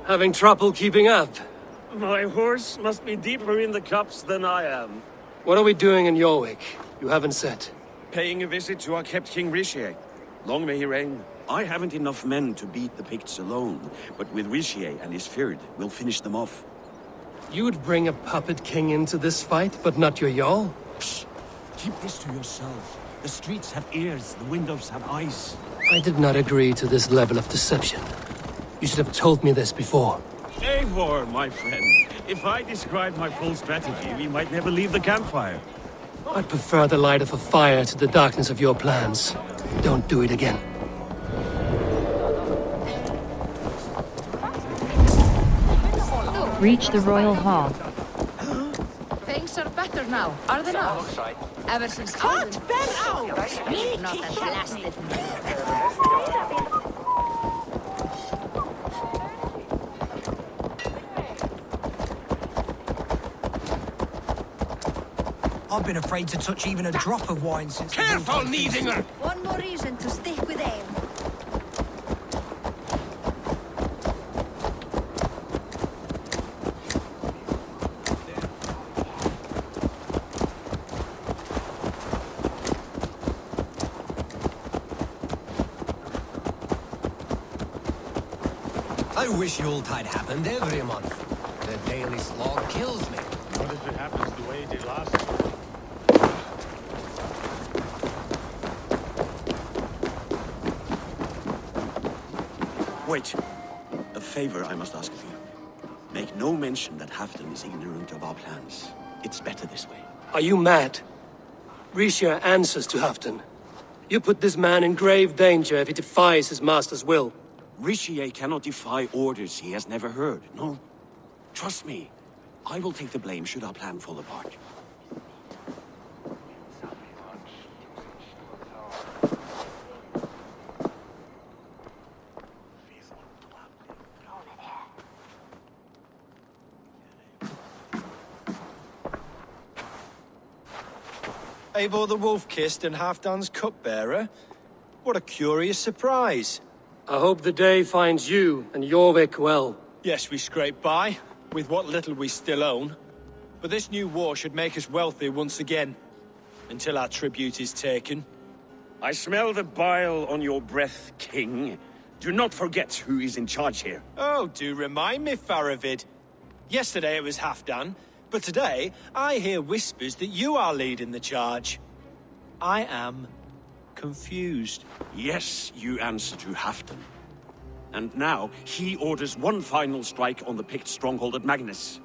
Having trouble keeping up? My horse must be deeper in the cups than I am. What are we doing in your wake? You haven't said. Paying a visit to our kept King Richier. Long may he reign. I haven't enough men to beat the Picts alone, but with Richier and his Fyrd, we'll finish them off. You would bring a puppet king into this fight, but not your Jarl? Psst. Keep this to yourself. The streets have ears, the windows have eyes. I did not agree to this level of deception. You should have told me this before. Eivor, my friend. If I described my full strategy, we might never leave the campfire. I'd prefer the light of a fire to the darkness of your plans. Don't do it again. Reach the royal hall. Things are better now, are they not? Ever since Cut Ben out! Speak not and blasted me. I've been afraid to touch even a drop of wine since... Careful, Needinger! One more reason to stick with ale. I wish Yuletide happened every month. The daily slog kills me. What if it happens the way it did last time? Wait. A favor I must ask of you. Make no mention that Halfdan is ignorant of our plans. It's better this way. Are you mad? Richier answers to Halfdan. You put this man in grave danger if he defies his master's will. Richier cannot defy orders he has never heard, no? Trust me. I will take the blame should our plan fall apart. Eivor the Wolf-Kissed and Halfdan's cupbearer? What a curious surprise. I hope the day finds you and Jorvik well. Yes, we scrape by, with what little we still own. But this new war should make us wealthy once again. Until our tribute is taken. I smell the bile on your breath, King. Do not forget who is in charge here. Oh, do remind me, Faravid. Yesterday it was Halfdan, but today I hear whispers that you are leading the charge. I am confused. Yes, you answer to Halfdan. And now, he orders one final strike on the Pict stronghold at Magnus.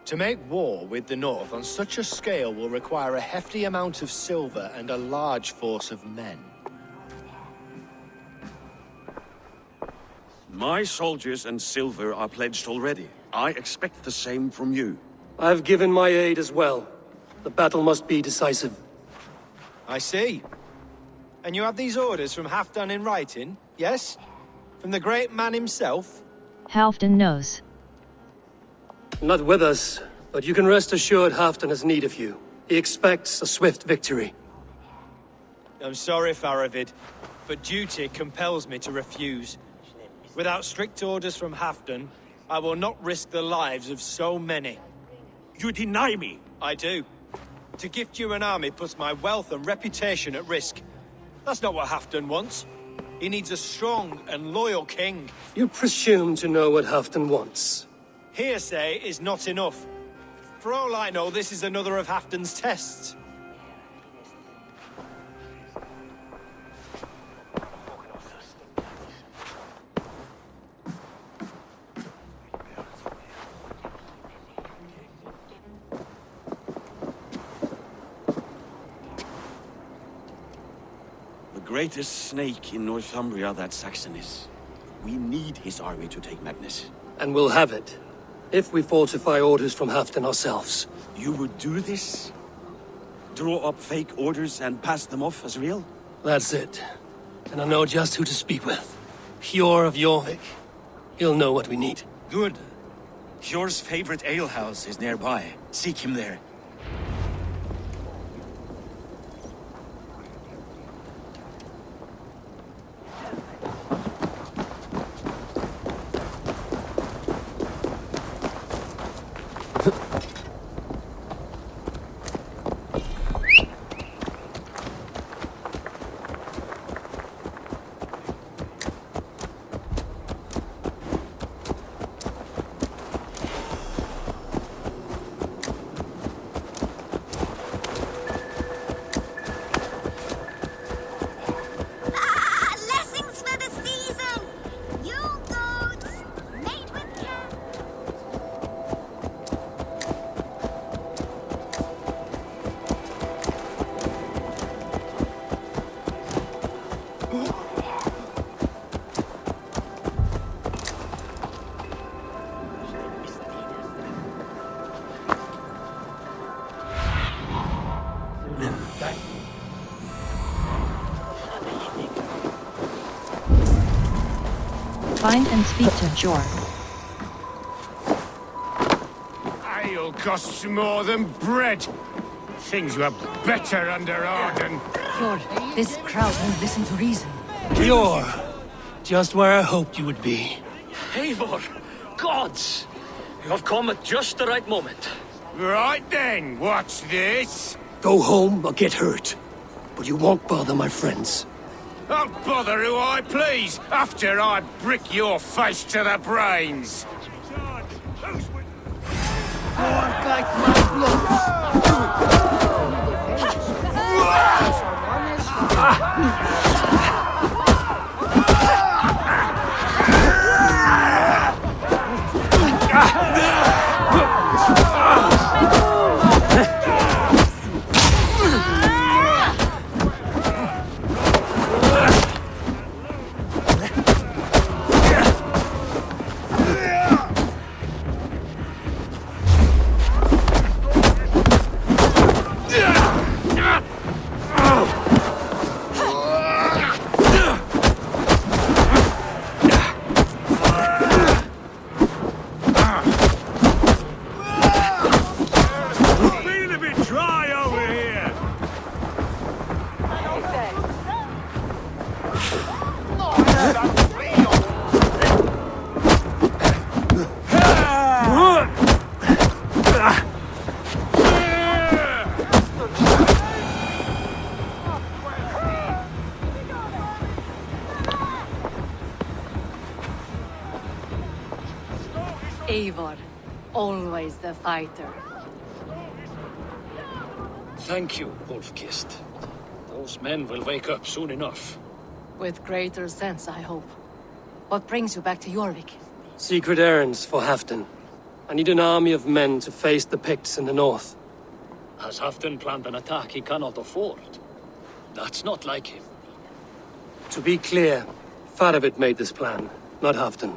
To make war with the North on such a scale will require a hefty amount of silver and a large force of men. My soldiers and silver are pledged already. I expect the same from you. I've given my aid as well. The battle must be decisive. I see. And you have these orders from Halfdan in writing, yes? From the great man himself? Halfdan knows. Not with us, but you can rest assured Halfdan has need of you. He expects a swift victory. I'm sorry, Faravid, but duty compels me to refuse. Without strict orders from Halfdan, I will not risk the lives of so many. You deny me! I do. To gift you an army puts my wealth and reputation at risk. That's not what Halfdan wants. He needs a strong and loyal king. You presume to know what Halfdan wants. Hearsay is not enough. For all I know, this is another of Halfdan's tests. The greatest snake in Northumbria that Saxon is. We need his army to take Magnus. And we'll have it. If we falsify orders from Halfdan ourselves. You would do this? Draw up fake orders and pass them off as real? That's it. And I know just who to speak with. Hjor of Jorvik. He'll know what we need. Good. Hjor's favorite alehouse is nearby. Seek him there. Find and speak to Hjor. Ale costs more than bread. Things were better under Arden. Hjor, this crowd won't listen to reason. Hjor! Just where I hoped you would be. Eivor! Gods! You have come at just the right moment. Right then, what's this? Go home or get hurt. But you won't bother my friends. I'll bother who I please, after I brick your face to the brains. Eivor, always the fighter. Thank you, Wolf-Kissed. Those men will wake up soon enough. With greater sense, I hope. What brings you back to Jorvik? Secret errands for Halfdan. I need an army of men to face the Picts in the north. Has Halfdan planned an attack he cannot afford? That's not like him. To be clear, Faravid made this plan, not Halfdan.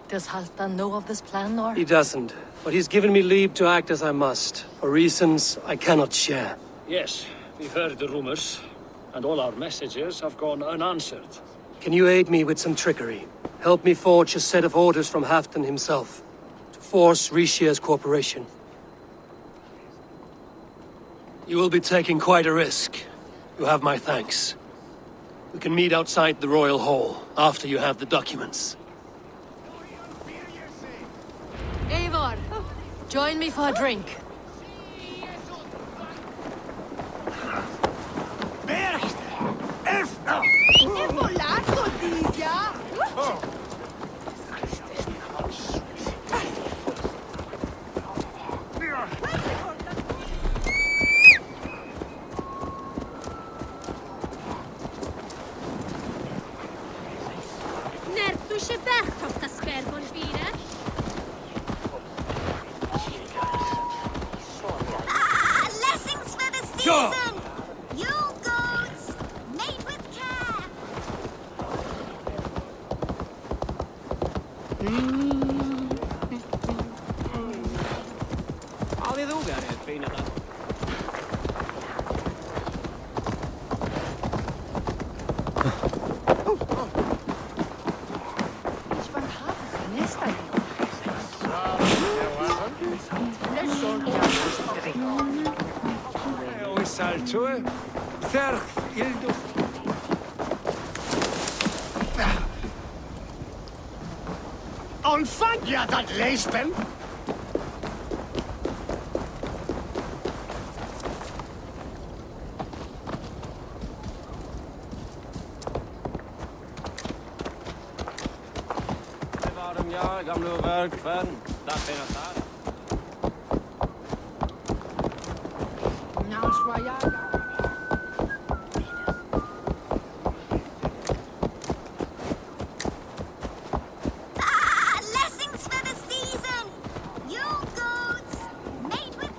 Does Halfdan know of this plan, or...? He doesn't, but he's given me leave to act as I must, for reasons I cannot share. Yes, we've heard the rumors, and all our messages have gone unanswered. Can you aid me with some trickery? Help me forge a set of orders from Halfdan himself, to force Rishia's cooperation. You will be taking quite a risk. You have my thanks. We can meet outside the Royal Hall, after you have the documents. Eivor, join me for a drink. Evola! Blessings for the season! You goats, made with care! Saltue, Therch, Ildu. On faglia dat leespen? Waarom ja, gamle werk van, dat ben ik daar. Nou, zwaar. Blessings for the season! You goats, made with...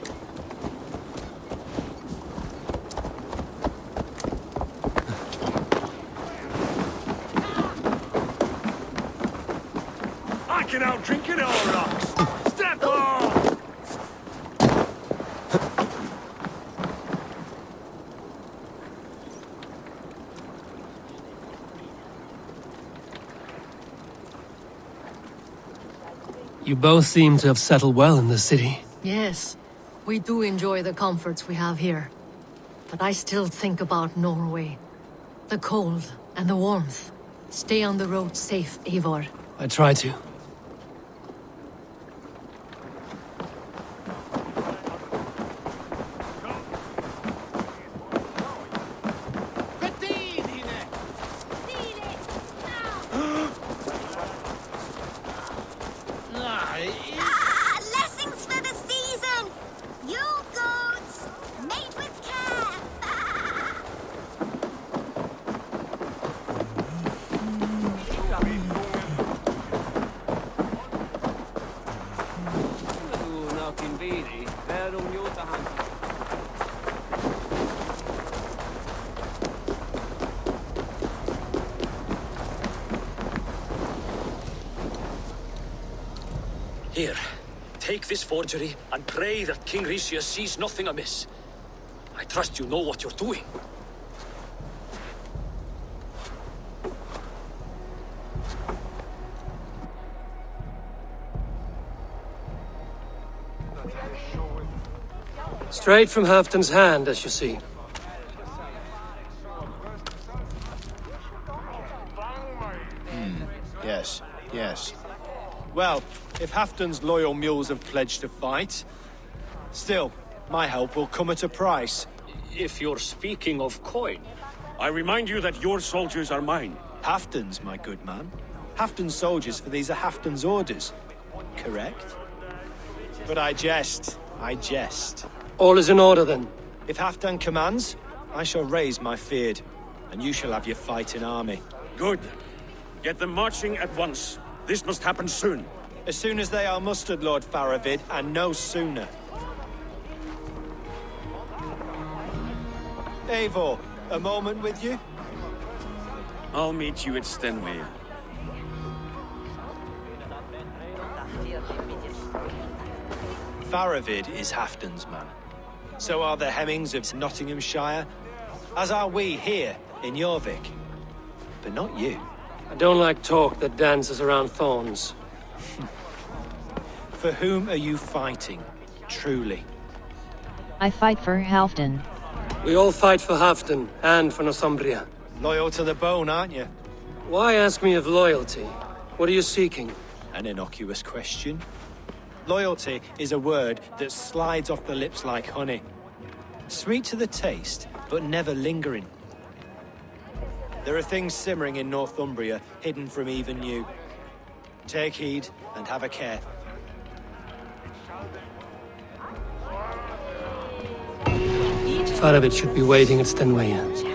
I can out-drink it all, rocks! Step on! You both seem to have settled well in the city. Yes, we do enjoy the comforts we have here. But I still think about Norway. The cold and the warmth. Stay on the road safe, Eivor. I try to. Blessings for the season! You goats, made with care! Here, take this forgery and pray that King Ricius sees nothing amiss. I trust you know what you're doing. Straight from Halfdan's hand, as you see. Yes, yes. Well, if Halfdan's loyal mules have pledged to fight, still, my help will come at a price. If you're speaking of coin. I remind you that your soldiers are mine. Halfdan's, my good man. Halfdan's soldiers, for these are Halfdan's orders. Correct? But I jest. I jest. All is in order, then. If Halfdan commands, I shall raise my feared, and you shall have your fighting army. Good. Get them marching at once. This must happen soon. As soon as they are mustered, Lord Faravid, and no sooner. Eivor, a moment with you? I'll meet you at Stenway. Faravid is Halfdan's man. So are the Hemmings of Nottinghamshire, as are we here in Jorvik. But not you. I don't like talk that dances around thorns. For whom are you fighting, truly? I fight for Halfdan. We all fight for Halfdan and for Northumbria. Loyal to the bone, aren't you? Why ask me of loyalty? What are you seeking? An innocuous question. Loyalty is a word that slides off the lips like honey. Sweet to the taste, but never lingering. There are things simmering in Northumbria, hidden from even you. Take heed, and have a care. Faravit should be waiting at Stenway.